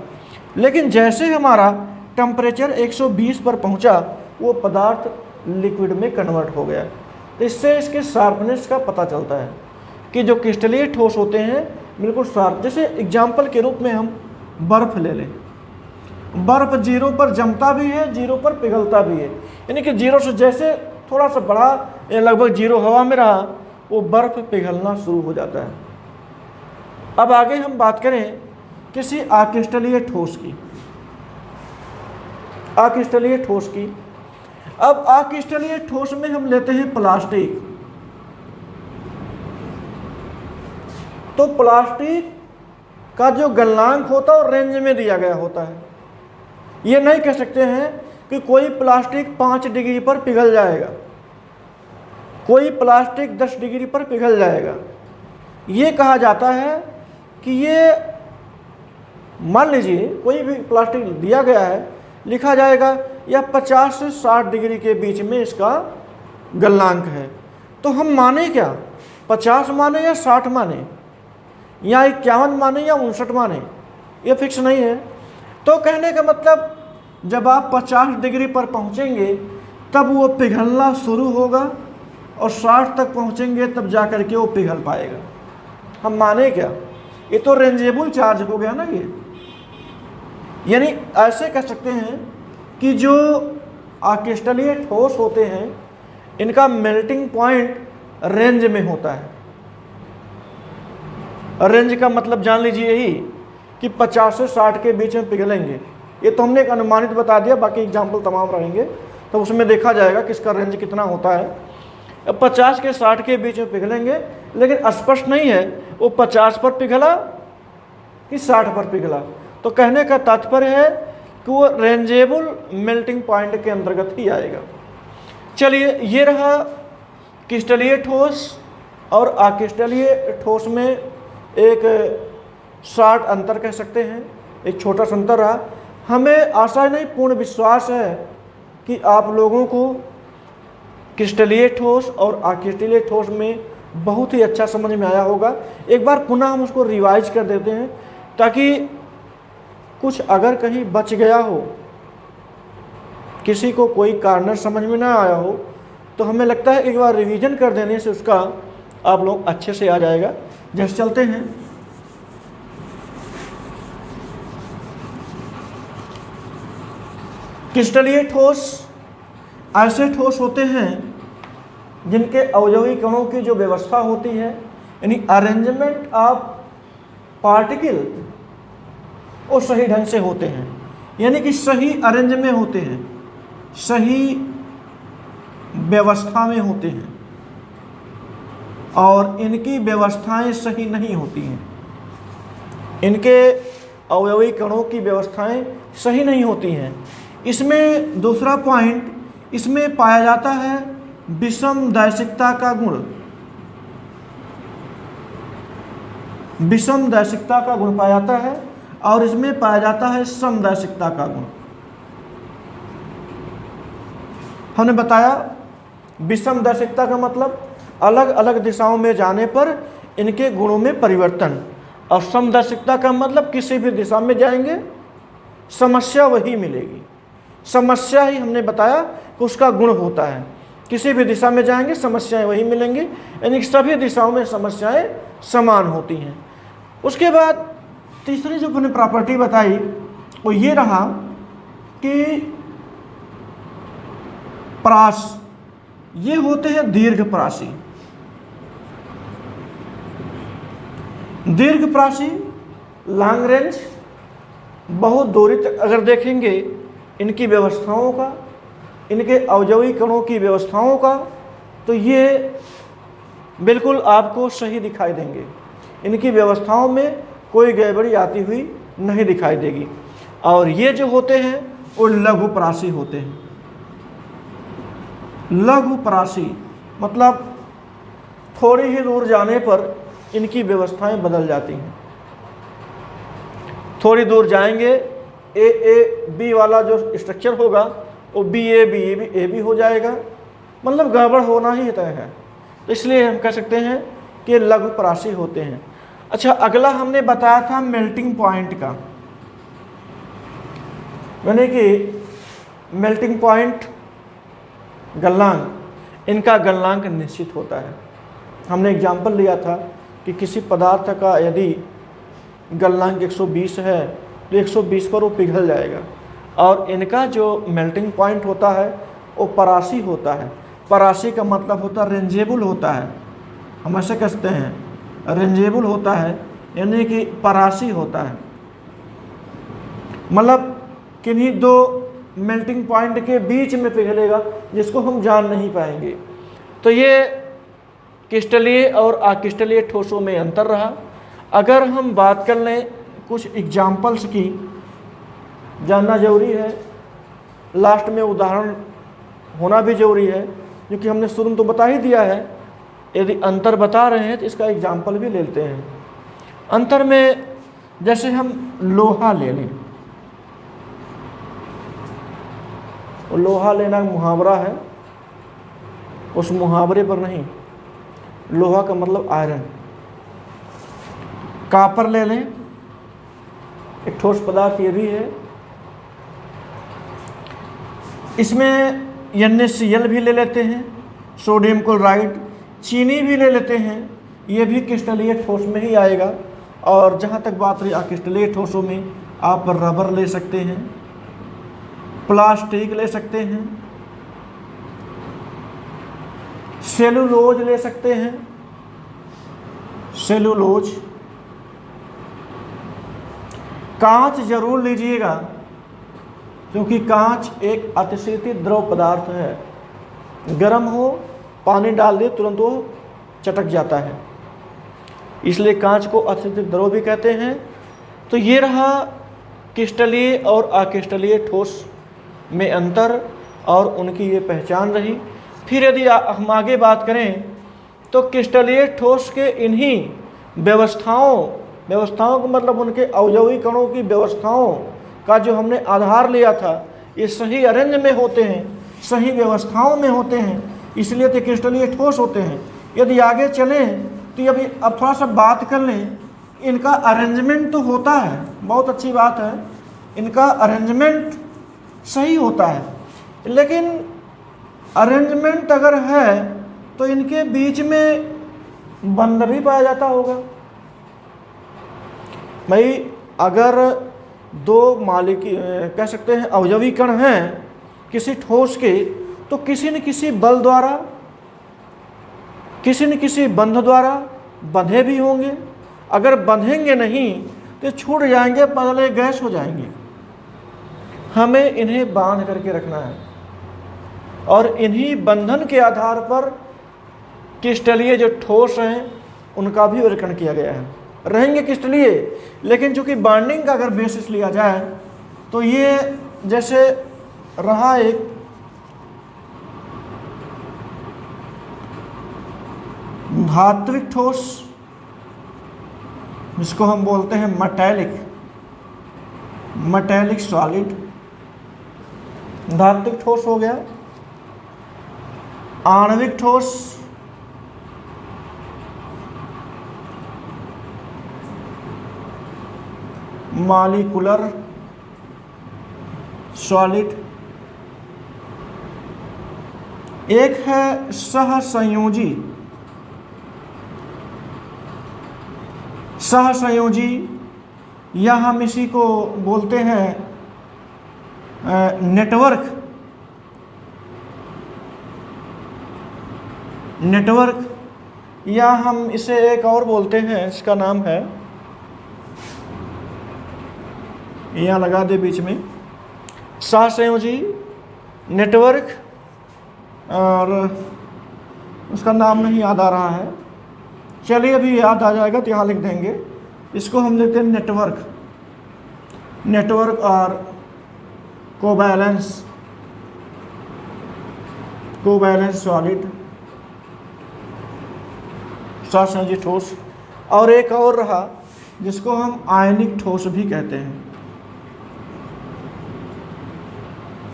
लेकिन जैसे हमारा टेम्परेचर 120 पर पहुंचा वो पदार्थ लिक्विड में कन्वर्ट हो गया। तो इससे इसके शार्पनेस का पता चलता है कि जो क्रिस्टलीय ठोस होते हैं बिल्कुल शार्प। जैसे एग्जाम्पल के रूप में हम बर्फ़ ले लें, बर्फ़ 0 पर जमता भी है, 0 पर पिघलता भी है, यानी कि 0 से जैसे थोड़ा सा बढ़ा, लगभग 0 हवा में रहा, वो बर्फ़ पिघलना शुरू हो जाता है। अब आगे हम बात करें किसी अक्रिस्टलीय ठोस की, अक्रिस्टलीय ठोस की। अब अक्रिस्टलीय ठोस में हम लेते हैं प्लास्टिक। तो प्लास्टिक का जो गलनांक होता है वो रेंज में दिया गया होता है। ये नहीं कह सकते हैं कि कोई प्लास्टिक 5 डिग्री पर पिघल जाएगा, कोई प्लास्टिक 10 डिग्री पर पिघल जाएगा। ये कहा जाता है कि ये, मान लीजिए कोई भी प्लास्टिक दिया गया है, लिखा जाएगा यह 50 से 60 डिग्री के बीच में इसका गलनांक है। तो हम माने क्या, 50 माने या 60 माने, या 51 माने या 59 माने, ये फिक्स नहीं है। तो कहने का मतलब जब आप 50 डिग्री पर पहुंचेंगे तब वो पिघलना शुरू होगा, और 60 तक पहुंचेंगे तब जा कर के वो पिघल पाएगा। हम माने क्या, ये तो रेंजेबल चार्ज हो गया ना ये। यानी ऐसे कह सकते हैं कि जो अक्रिस्टलीय ठोस होते हैं इनका मेल्टिंग पॉइंट रेंज में होता है। रेंज का मतलब जान लीजिए यही कि 50 से 60 के बीच में पिघलेंगे। ये तो हमने एक अनुमानित बता दिया, बाकी एग्जाम्पल तमाम रहेंगे तो उसमें देखा जाएगा किसका रेंज कितना होता है। अब 50 के 60 के बीच में पिघलेंगे, लेकिन स्पष्ट नहीं है वो 50 पर पिघला कि 60 पर पिघला। तो कहने का तात्पर्य है कि वो रेंजेबल मेल्टिंग पॉइंट के अंतर्गत ही आएगा। चलिए, ये रहा क्रिस्टलीय ठोस और अक्रिस्टलीय ठोस में एक शॉर्ट अंतर कह सकते हैं, एक छोटा सा अंतर रहा। हमें आशा नहीं, पूर्ण विश्वास है कि आप लोगों को क्रिस्टलीय ठोस और अक्रिस्टलीय ठोस में बहुत ही अच्छा समझ में आया होगा। एक बार पुनः हम उसको रिवाइज कर देते हैं ताकि कुछ अगर कहीं बच गया हो, किसी को कोई कारण समझ में ना आया हो, तो हमें लगता है एक बार रिवीजन कर देने से उसका आप लोग अच्छे से आ जाएगा। जैसे चलते हैं, क्रिस्टलीय ठोस ऐसे ठोस होते हैं जिनके अवयवी कणों की जो व्यवस्था होती है, यानी अरेंजमेंट ऑफ पार्टिकल, वो सही ढंग से होते हैं, यानी कि सही अरेंज में होते हैं, सही व्यवस्था में होते हैं, और इनकी व्यवस्थाएं सही नहीं होती हैं। इनके अवयवी कणों की व्यवस्थाएं सही नहीं होती हैं। इसमें दूसरा पॉइंट, इसमें पाया जाता है विषम दैशिकता का गुण। विषम दैशिकता का गुण पाया जाता है, और इसमें पाया जाता है समदैशिकता का गुण। हमने बताया विषम दैशिकता का मतलब अलग अलग दिशाओं में जाने पर इनके गुणों में परिवर्तन, और समदैशिकता का मतलब किसी भी दिशा में जाएंगे समस्या वही मिलेगी। समस्या ही हमने बताया कि उसका गुण होता है, किसी भी दिशा में जाएंगे समस्याएं वही मिलेंगी, यानी सभी दिशाओं में समस्याएं समान होती हैं। उसके बाद तीसरी जो हमने प्रॉपर्टी बताई वो ये रहा कि प्रास, ये होते हैं दीर्घप्रासी। दीर्घप्रासी लॉन्ग रेंज, बहुत दूरी तक अगर देखेंगे इनकी व्यवस्थाओं का, इनके अवयवी कणों की व्यवस्थाओं का, तो ये बिल्कुल आपको सही दिखाई देंगे। इनकी व्यवस्थाओं में कोई गड़बड़ी आती हुई नहीं दिखाई देगी। और ये जो होते हैं वो लघुप्रासी होते हैं। लघुप्रासी मतलब थोड़ी ही दूर जाने पर इनकी व्यवस्थाएं बदल जाती हैं। थोड़ी दूर जाएंगे ए बी वाला जो स्ट्रक्चर होगा वो बी ए बी हो जाएगा, मतलब गड़बड़ होना ही तय है। तो इसलिए हम कह सकते हैं कि लघुप्रासी होते हैं। अच्छा, अगला हमने बताया था मेल्टिंग पॉइंट का, यानी कि मेल्टिंग पॉइंट गलनांक, इनका गलनांक निश्चित होता है। हमने एग्जाम्पल लिया था कि किसी पदार्थ का यदि गलनांक 120 है तो 120 पर वो पिघल जाएगा, और इनका जो मेल्टिंग पॉइंट होता है वो परासी होता है। परासी का मतलब होता है रेंजेबल होता है, हम ऐसे कहते हैं रेंजेबल होता है, यानी कि परासी होता है, मतलब किन्हीं दो मेल्टिंग पॉइंट के बीच में पिघलेगा जिसको हम जान नहीं पाएंगे। तो ये क्रिस्टलीय और अक्रिस्टलीय ठोसों में अंतर रहा। अगर हम बात कर लें कुछ एग्जाम्पल्स की, जानना जरूरी है, लास्ट में उदाहरण होना भी जरूरी है, क्योंकि हमने शुरू में तो बता ही दिया है। यदि अंतर बता रहे हैं तो इसका एग्जाम्पल भी ले लेते हैं। अंतर में जैसे हम लोहा ले लें, लोहा लेना मुहावरा है, उस मुहावरे पर नहीं, लोहा का मतलब आयरन। कॉपर ले लें, एक ठोस पदार्थ ये भी है, इसमें NaCl भी ले लेते हैं, सोडियम क्लोराइड, चीनी भी ले लेते हैं, ये भी क्रिस्टलीय ठोस में ही आएगा। और जहाँ तक बात रही अक्रिस्टलीय ठोसों में, आप रबर ले सकते हैं, प्लास्टिक ले सकते हैं, सेलुलोज ले सकते हैं, सेलुलोज। कांच जरूर लीजिएगा, क्योंकि कांच एक अतिशीतित द्रव पदार्थ है, गर्म हो पानी डाल दिए तुरंत वो चटक जाता है, इसलिए कांच को अत्यधिक द्रव भी कहते हैं। तो ये रहा क्रिस्टलीय और अक्रिस्टलीय ठोस में अंतर और उनकी ये पहचान रही। फिर यदि हम आगे बात करें तो क्रिस्टलीय ठोस के इन्हीं व्यवस्थाओं को मतलब उनके अवयवी कणों की व्यवस्थाओं का जो हमने आधार लिया था, ये सही अरेंज में होते हैं, सही व्यवस्थाओं में होते हैं, इसलिए तो क्रिस्टलीय ठोस होते हैं। यदि आगे चलें तो अभी अब थोड़ा सा बात कर लें, इनका अरेंजमेंट तो होता है, बहुत अच्छी बात है, इनका अरेंजमेंट सही होता है, लेकिन अरेंजमेंट अगर है तो इनके बीच में बंध भी पाया जाता होगा। भाई अगर दो मालिकी कह सकते हैं अवयवी कण हैं किसी ठोस के, तो किसी न किसी बल द्वारा, किसी न किसी बंध द्वारा बंधे भी होंगे। अगर बंधेंगे नहीं तो छूट जाएंगे, पतले गैस हो जाएंगे। हमें इन्हें बांध करके रखना है और इन्हीं बंधन के आधार पर क्रिस्टलीय जो ठोस हैं उनका भी वर्गीकरण किया गया है। रहेंगे क्रिस्टलीय, लेकिन चूंकि बाइंडिंग का अगर बेसिस लिया जाए तो ये जैसे रहा एक धात्विक ठोस, जिसको हम बोलते हैं मटैलिक सॉलिड, धात्विक ठोस हो गया। आणविक ठोस, मॉलिक्यूलर सॉलिड। एक है सहसंयोजी, या हम इसी को बोलते हैं नेटवर्क, या हम इसे एक और बोलते हैं, इसका नाम है, यहाँ लगा दे बीच में, सहसंयोजी, नेटवर्क, और उसका नाम नहीं याद आ रहा है, चलिए अभी याद आ जाएगा तो यहाँ लिख देंगे। इसको हम लिखते हैं नेटवर्क और कोवैलेंस सॉलिड, सहसंयोजी ठोस। और एक और रहा जिसको हम आयनिक ठोस भी कहते हैं,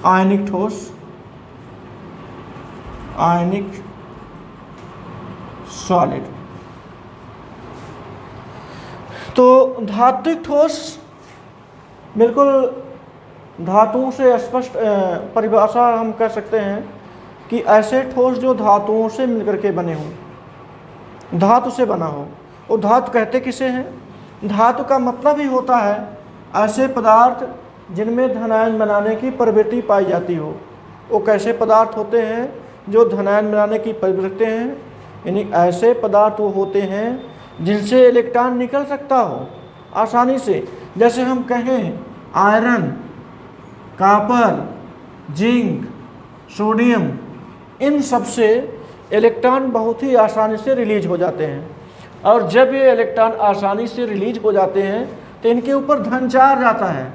आयनिक ठोस, आयनिक सॉलिड। तो धात्विक ठोस बिल्कुल धातुओं से स्पष्ट परिभाषा हम कह सकते हैं कि ऐसे ठोस जो धातुओं से मिलकर के बने हों, धातु से बना हो। और धातु कहते किसे हैं? धातु का मतलब ही होता है ऐसे पदार्थ जिनमें धनायन बनाने की प्रवृत्ति पाई जाती हो। वो कैसे पदार्थ होते हैं जो धनायन बनाने की प्रवृत्ति हैं? यानी ऐसे पदार्थ वो होते हैं जिनसे इलेक्ट्रॉन निकल सकता हो आसानी से। जैसे हम कहें आयरन, कॉपर, जिंक, सोडियम, इन सब से इलेक्ट्रॉन बहुत ही आसानी से रिलीज हो जाते हैं। और जब ये इलेक्ट्रॉन आसानी से रिलीज हो जाते हैं तो इनके ऊपर धन चार्ज आता है,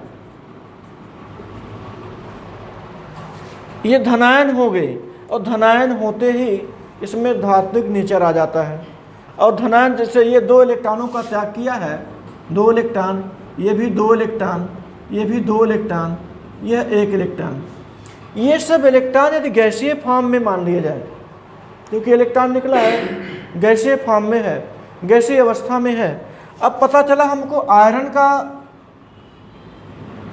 ये धनायन हो गए। और धनायन होते ही इसमें धात्विक नेचर आ जाता है। और धनायन जैसे ये दो इलेक्ट्रॉनों का त्याग किया है, दो इलेक्ट्रॉन, ये भी दो इलेक्ट्रॉन, ये भी दो इलेक्ट्रॉन, यह एक इलेक्ट्रॉन, ये सब इलेक्ट्रॉन यदि गैसीय फॉर्म में मान लिया जाए, क्योंकि इलेक्ट्रॉन निकला है गैसीय फॉर्म में है, गैसीय अवस्था में है। अब पता चला हमको आयरन का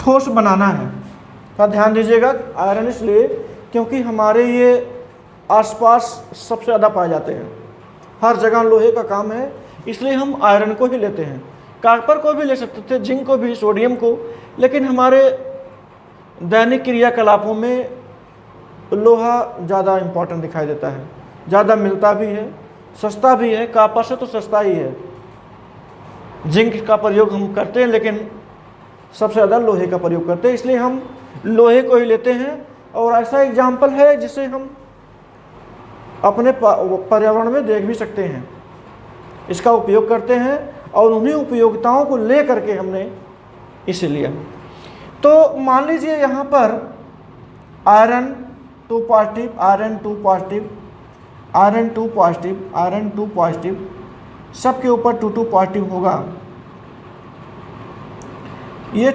ठोस बनाना है, तो ध्यान दीजिएगा आयरन इसलिए क्योंकि हमारे ये आसपास सबसे ज़्यादा पाए जाते हैं, हर जगह लोहे का काम है, इसलिए हम आयरन को ही लेते हैं। कॉपर को भी ले सकते थे, जिंक को भी, सोडियम को, लेकिन हमारे दैनिक क्रियाकलापों में लोहा ज़्यादा इम्पोर्टेंट दिखाई देता है, ज़्यादा मिलता भी है, सस्ता भी है। कॉपर से तो सस्ता ही है। जिंक का प्रयोग हम करते हैं लेकिन सबसे ज़्यादा लोहे का प्रयोग करते हैं, इसलिए हम लोहे को ही लेते हैं। और ऐसा एग्जाम्पल है जिसे हम अपने पर्यावरण में देख भी सकते हैं, इसका उपयोग करते हैं और उन्हीं उपयोगिताओं को ले करके हमने इसे लिया। तो मान लीजिए यहाँ पर iron 2 positive, iron 2 positive, iron 2 positive, iron 2 positive, सबके ऊपर 2 पॉजिटिव होगा। ये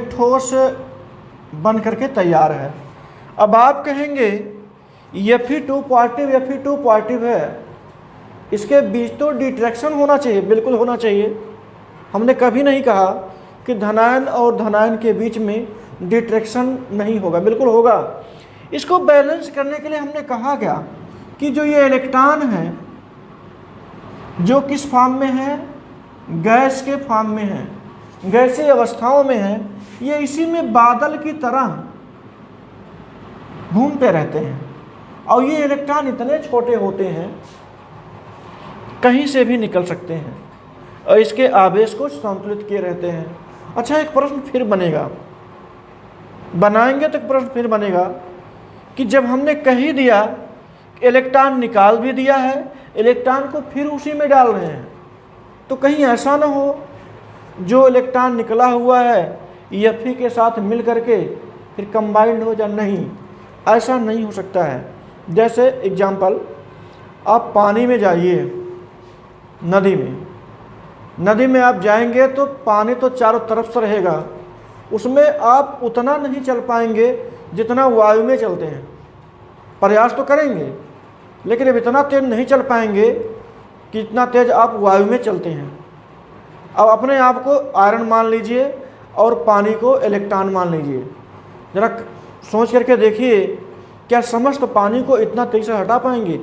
ठोस बन करके तैयार है। अब आप कहेंगे Fe2 पॉजिटिव, Fe2 पॉजिटिव है, इसके बीच तो डिट्रैक्शन होना चाहिए। बिल्कुल होना चाहिए। हमने कभी नहीं कहा कि धनायन और धनायन के बीच में डिट्रैक्शन नहीं होगा, बिल्कुल होगा। इसको बैलेंस करने के लिए हमने कहा क्या कि जो ये इलेक्ट्रॉन है, जो किस फॉर्म में है, गैस के फॉर्म में है, गैसीय अवस्थाओं में है, ये इसी में बादल की तरह घूमते रहते हैं। और ये इलेक्ट्रॉन इतने छोटे होते हैं, कहीं से भी निकल सकते हैं और इसके आवेश को संतुलित किए रहते हैं। अच्छा, एक प्रश्न फिर बनाएंगे तो एक प्रश्न फिर बनेगा कि जब हमने कह ही दिया, इलेक्ट्रॉन निकाल भी दिया है, इलेक्ट्रॉन को फिर उसी में डाल रहे हैं, तो कहीं ऐसा ना हो जो इलेक्ट्रॉन निकला हुआ है Fe के साथ मिल करके फिर कंबाइंड हो जाए। नहीं, ऐसा नहीं हो सकता है। जैसे एग्जाम्पल, आप पानी में जाइए, नदी में आप जाएंगे तो पानी तो चारों तरफ से रहेगा, उसमें आप उतना नहीं चल पाएंगे जितना वायु में चलते हैं। प्रयास तो करेंगे लेकिन अब इतना तेज नहीं चल पाएंगे कि इतना तेज आप वायु में चलते हैं। अब अपने आप को आयरन मान लीजिए और पानी को इलेक्ट्रॉन मान लीजिए। ज़रा सोच करके देखिए, क्या समस्त पानी को इतना तेज से हटा पाएंगे?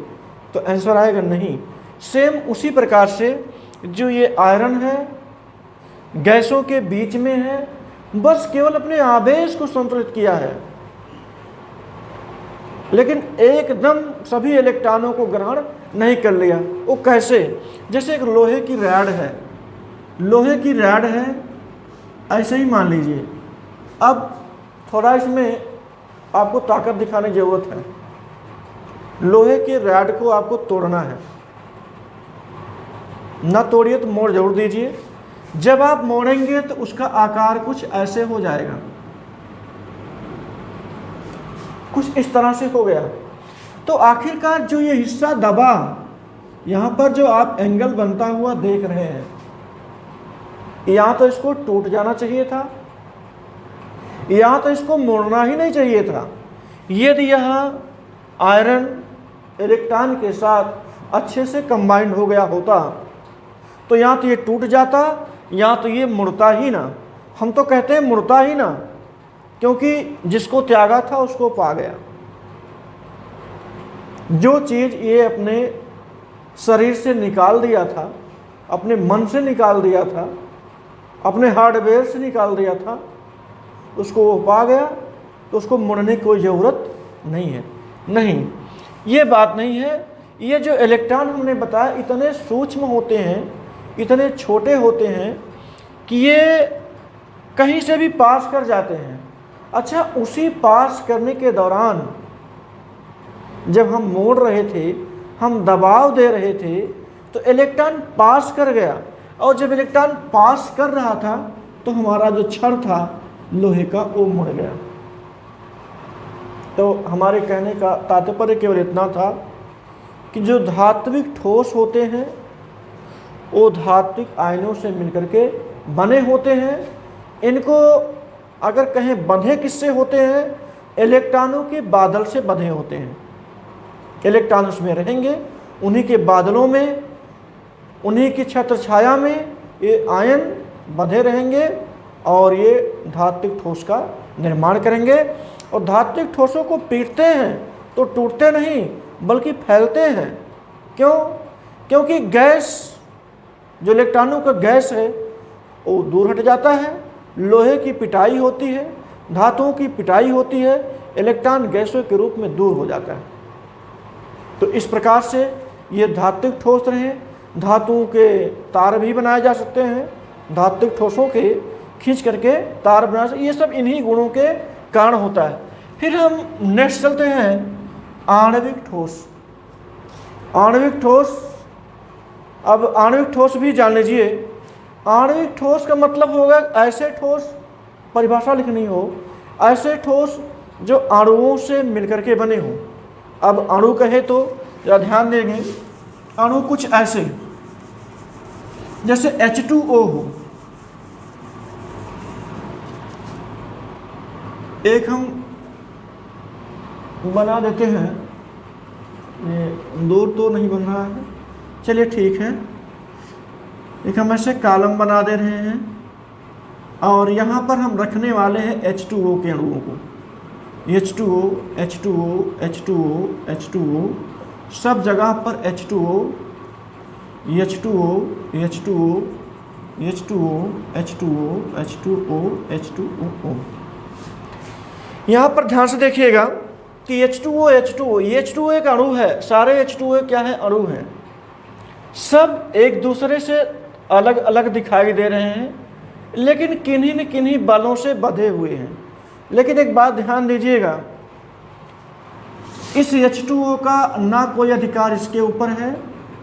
तो आंसर आएगा नहीं। सेम उसी प्रकार से जो ये आयरन है, गैसों के बीच में है, बस केवल अपने आवेश को संतुलित किया है, लेकिन एकदम सभी इलेक्ट्रॉनों को ग्रहण नहीं कर लिया। वो कैसे? जैसे एक लोहे की रॉड है, ऐसे ही मान लीजिए। अब थोड़ा इसमें आपको ताकत दिखाने की जरूरत है। लोहे के रॉड को आपको तोड़ना है, ना तोड़िए तो मोड़ जरूर दीजिए। जब आप मोड़ेंगे तो उसका आकार कुछ ऐसे हो जाएगा, कुछ इस तरह से हो गया। तो आखिरकार जो ये हिस्सा दबा, यहाँ पर जो आप एंगल बनता हुआ देख रहे हैं, या तो इसको टूट जाना चाहिए था, या तो इसको मोड़ना ही नहीं चाहिए था। यदि यह आयरन इलेक्ट्रॉन के साथ अच्छे से कंबाइंड हो गया होता तो या तो ये टूट जाता या तो ये मुड़ता ही ना। हम तो कहते हैं मुड़ता ही ना, क्योंकि जिसको त्यागा था उसको पा गया। जो चीज़ ये अपने शरीर से निकाल दिया था, अपने मन से निकाल दिया था, अपने हार्डवेयर से निकाल दिया था, उसको वो पा गया, तो उसको मुड़ने की कोई ज़रूरत नहीं है। नहीं, ये बात नहीं है। ये जो इलेक्ट्रॉन हमने बताया इतने सूक्ष्म होते हैं, इतने छोटे होते हैं कि ये कहीं से भी पास कर जाते हैं। अच्छा, उसी पास करने के दौरान जब हम मोड़ रहे थे, हम दबाव दे रहे थे, तो इलेक्ट्रॉन पास कर गया, और जब इलेक्ट्रॉन पास कर रहा था तो हमारा जो छड़ था लोहे का वो मुड़ गया। तो हमारे कहने का तात्पर्य केवल इतना था कि जो धात्विक ठोस होते हैं वो धात्विक आयनों से मिलकर के बने होते हैं। इनको अगर कहें बंधे किससे होते हैं, इलेक्ट्रॉनों के बादल से बंधे होते हैं। इलेक्ट्रॉन उसमें रहेंगे, उन्हीं के बादलों में, उन्हीं की छत्र छाया में ये आयन बंधे रहेंगे और ये धात्विक ठोस का निर्माण करेंगे। और धात्विक ठोसों को पीटते हैं तो टूटते नहीं बल्कि फैलते हैं। क्यों? क्योंकि गैस, जो इलेक्ट्रॉनों का गैस है वो दूर हट जाता है। लोहे की पिटाई होती है, धातुओं की पिटाई होती है, इलेक्ट्रॉन गैसों के रूप में दूर हो जाता है। तो इस प्रकार से ये धात्विक ठोस रहे। धातुओं के तार भी बनाए जा सकते हैं, धात्विक ठोसों के खींच करके तार बना सकते। ये सब इन्हीं गुणों के कारण होता है। फिर हम नेक्स्ट चलते हैं आणविक ठोस। आणविक ठोस, अब आणविक ठोस भी जान लीजिए। आणविक ठोस का मतलब होगा ऐसे ठोस, परिभाषा लिखनी हो, ऐसे ठोस जो अणुओं से मिलकर के बने हों। अब अणु कहे तो जरा ध्यान देंगे, अणु कुछ ऐसे जैसे H2O हो, एक हम बना देते हैं, ये दूर तो नहीं बन रहा है, चलिए ठीक है, एक हम ऐसे कॉलम बना दे रहे हैं और यहाँ पर हम रखने वाले हैं H2O के अणुओं को। H2O, H2O, H2O, H2O, सब जगह पर H2O, H2O, H2O, H2O, H2O, H2O, H2O। यहाँ पर ध्यान से देखिएगा कि H2O, H2O, H2O एक अणु है, सारे H2O क्या है, अणु हैं, सब एक दूसरे से अलग अलग दिखाई दे रहे हैं, लेकिन किन्हीं न किन्हीं बलों से बंधे हुए हैं। लेकिन एक बात ध्यान दीजिएगा, इस H2O का ना कोई अधिकार इसके ऊपर है,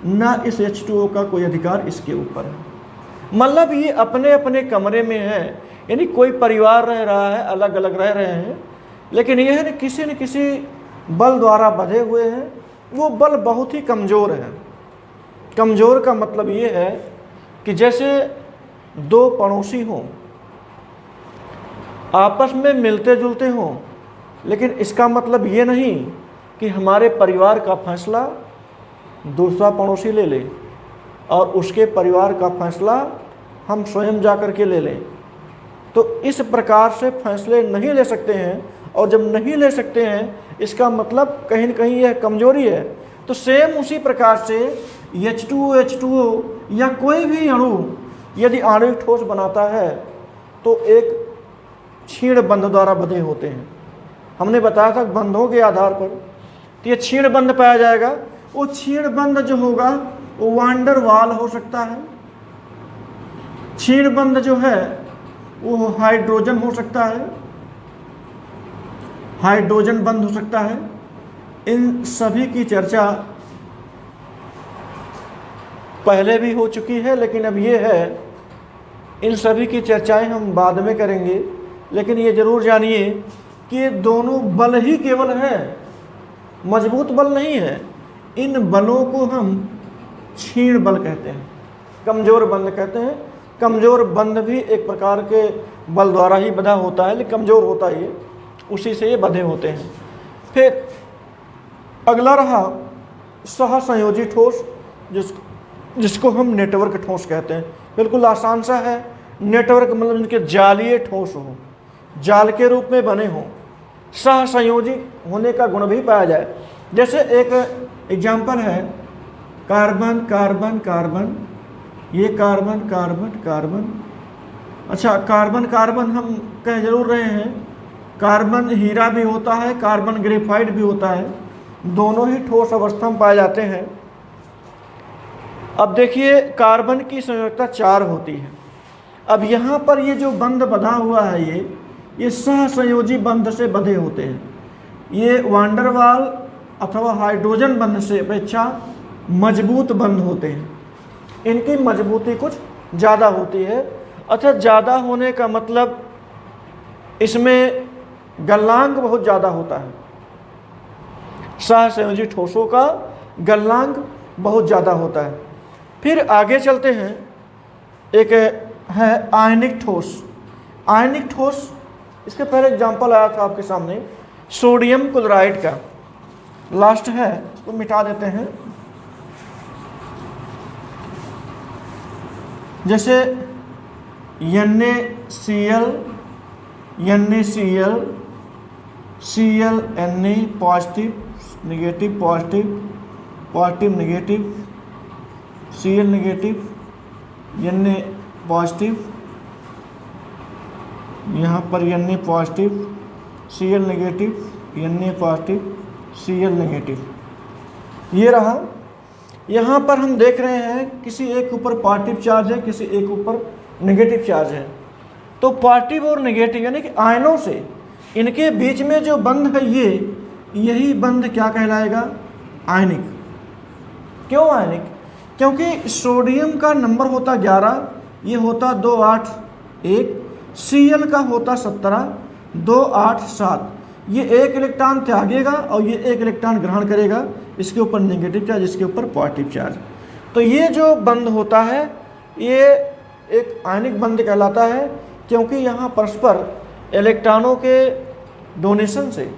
ना इस H2O का कोई अधिकार इसके ऊपर है। मतलब ये अपने अपने कमरे में है, यानी कोई परिवार रह रहा है, अलग अलग रह रहे हैं, लेकिन यह है न किसी बल द्वारा बंधे हुए हैं। वो बल बहुत ही कमज़ोर है। कमज़ोर का मतलब ये है कि जैसे दो पड़ोसी हों, आपस में मिलते जुलते हों, लेकिन इसका मतलब ये नहीं कि हमारे परिवार का फैसला दूसरा पड़ोसी ले ले और उसके परिवार का फैसला हम स्वयं जा कर के ले लें। तो इस प्रकार से फैसले नहीं ले सकते हैं, और जब नहीं ले सकते हैं इसका मतलब कहीं न कहीं यह कमजोरी है। तो सेम उसी प्रकार से H2O या कोई भी अणु यदि आणविक ठोस बनाता है तो एक क्षीण बंध द्वारा बंधे होते हैं। हमने बताया था बंधों के आधार पर तो ये क्षीण बंध पाया जाएगा। वो क्षीण बंध जो होगा वो वांडर वाल हो सकता है, क्षीण बंध जो है वो हाइड्रोजन हो सकता है, हाइड्रोजन बंध हो सकता है। इन सभी की चर्चा पहले भी हो चुकी है, लेकिन अब ये है इन सभी की चर्चाएं हम बाद में करेंगे। लेकिन ये जरूर जानिए कि ये दोनों बल ही केवल हैं, मजबूत बल नहीं है। इन बलों को हम क्षीण बल कहते हैं, कमज़ोर बंध कहते हैं। कमज़ोर बंध भी एक प्रकार के बल द्वारा ही बंधा होता है, लेकिन कमज़ोर होता है ये, उसी से ये बंधे होते हैं। फिर अगला रहा सहसंयोजी ठोस, जिसको हम नेटवर्क ठोस कहते हैं। बिल्कुल आसान सा है। नेटवर्क मतलब इनके जालीय ठोस हो, जाल के रूप में बने हों, सहसंयोजी होने का गुण भी पाया जाए। जैसे एक एग्जाम्पल है कार्बन कार्बन कार्बन, ये कार्बन कार्बन कार्बन। अच्छा, कार्बन कार्बन हम कह जरूर रहे हैं, कार्बन हीरा भी होता है, कार्बन ग्रेफाइट भी होता है, दोनों ही ठोस अवस्था में पाए जाते हैं। अब देखिए कार्बन की संयोजकता 4 होती है। अब यहाँ पर ये जो बंध बंधा हुआ है ये सहसंयोजी बंध से बंधे होते हैं। ये वांडरवाल अथवा हाइड्रोजन बंध से अपेक्षा मजबूत बंध होते हैं। इनकी मजबूती कुछ ज़्यादा होती है। अच्छा, ज़्यादा होने का मतलब इसमें गलनांक बहुत ज़्यादा होता है। सहसंयोजी ठोसों का गलनांक बहुत ज़्यादा होता है। फिर आगे चलते हैं, एक है आयनिक ठोस। आयनिक ठोस, इसके पहले एग्जाम्पल आया था आपके सामने सोडियम क्लोराइड का, लास्ट है, इसको मिटा देते हैं। जैसे NaCl, NaCl, Cl Na positive negative positive positive negative, Cl negative Na positive, यहाँ पर Na positive, Cl negative, Na positive, Cl negative. ये रहा। यहाँ पर हम देख रहे हैं किसी एक ऊपर पॉजिटिव चार्ज है, किसी एक ऊपर नेगेटिव चार्ज है। तो पॉजिटिव और नेगेटिव यानी कि आयनों से इनके बीच में जो बंध है यही बंध क्या कहलाएगा? आयनिक। क्यों आयनिक? क्योंकि सोडियम का नंबर होता 11, ये होता 2 8 1, Cl का होता 17 2 8 7। ये एक इलेक्ट्रॉन त्यागेगा और ये एक इलेक्ट्रॉन ग्रहण करेगा, इसके ऊपर नेगेटिव चार्ज, इसके ऊपर पॉजिटिव चार्ज। तो ये जो बंध होता है ये एक आयनिक बंध कहलाता है, क्योंकि यहाँ परस्पर इलेक्ट्रॉनों के डोनेशन से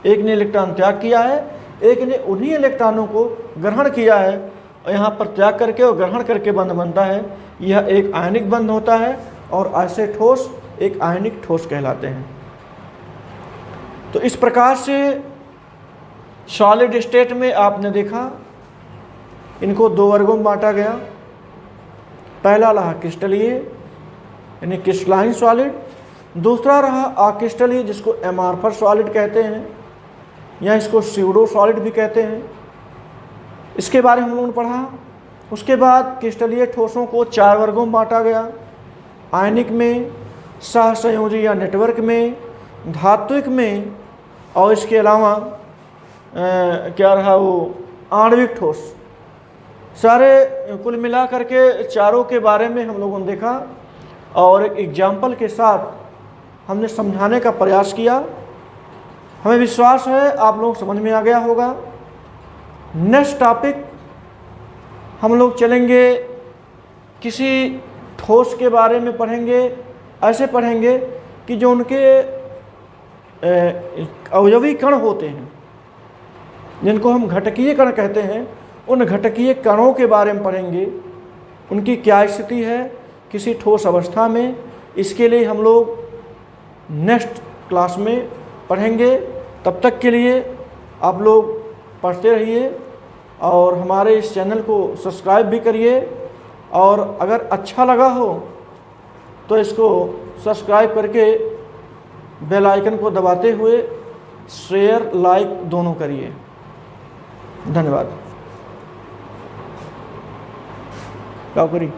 एक ने इलेक्ट्रॉन त्याग किया है, एक ने उन्हीं इलेक्ट्रॉनों को ग्रहण किया है, और यहाँ पर त्याग करके और ग्रहण करके बंध बनता है। यह एक आयनिक बंध होता है, और ऐसे ठोस एक आयनिक ठोस कहलाते हैं। तो इस प्रकार से सॉलिड स्टेट में आपने देखा इनको 2 वर्गों में बांटा गया। पहला रहा क्रिस्टलीय यानी क्रिस्टलाइन सॉलिड, दूसरा रहा अक्रिस्टलीय जिसको एमार्फस सॉलिड कहते हैं, या इसको स्यूडो सॉलिड भी कहते हैं। इसके बारे में हम लोगों ने पढ़ा। उसके बाद क्रिस्टलीय ठोसों को 4 वर्गों में बांटा गया, आयनिक में, सहसंयोजी या नेटवर्क में, धात्विक में, और इसके अलावा क्या रहा वो आणविक ठोस। सारे कुल मिला करके चारों के बारे में हम लोगों ने देखा, और एक एग्जाम्पल के साथ हमने समझाने का प्रयास किया। हमें विश्वास है आप लोग समझ में आ गया होगा। नेक्स्ट टॉपिक हम लोग चलेंगे, किसी ठोस के बारे में पढ़ेंगे। ऐसे पढ़ेंगे कि जो उनके अवयवी कण होते हैं, जिनको हम घटकीय कण कहते हैं, उन घटकीय कणों के बारे में पढ़ेंगे। उनकी क्या स्थिति है किसी ठोस अवस्था में, इसके लिए हम लोग नेक्स्ट क्लास में पढ़ेंगे। तब तक के लिए आप लोग पढ़ते रहिए और हमारे इस चैनल को सब्सक्राइब भी करिए, और अगर अच्छा लगा हो तो इसको सब्सक्राइब करके बेल आइकन को दबाते हुए शेयर लाइक दोनों करिए। धन्यवाद। क्या करी?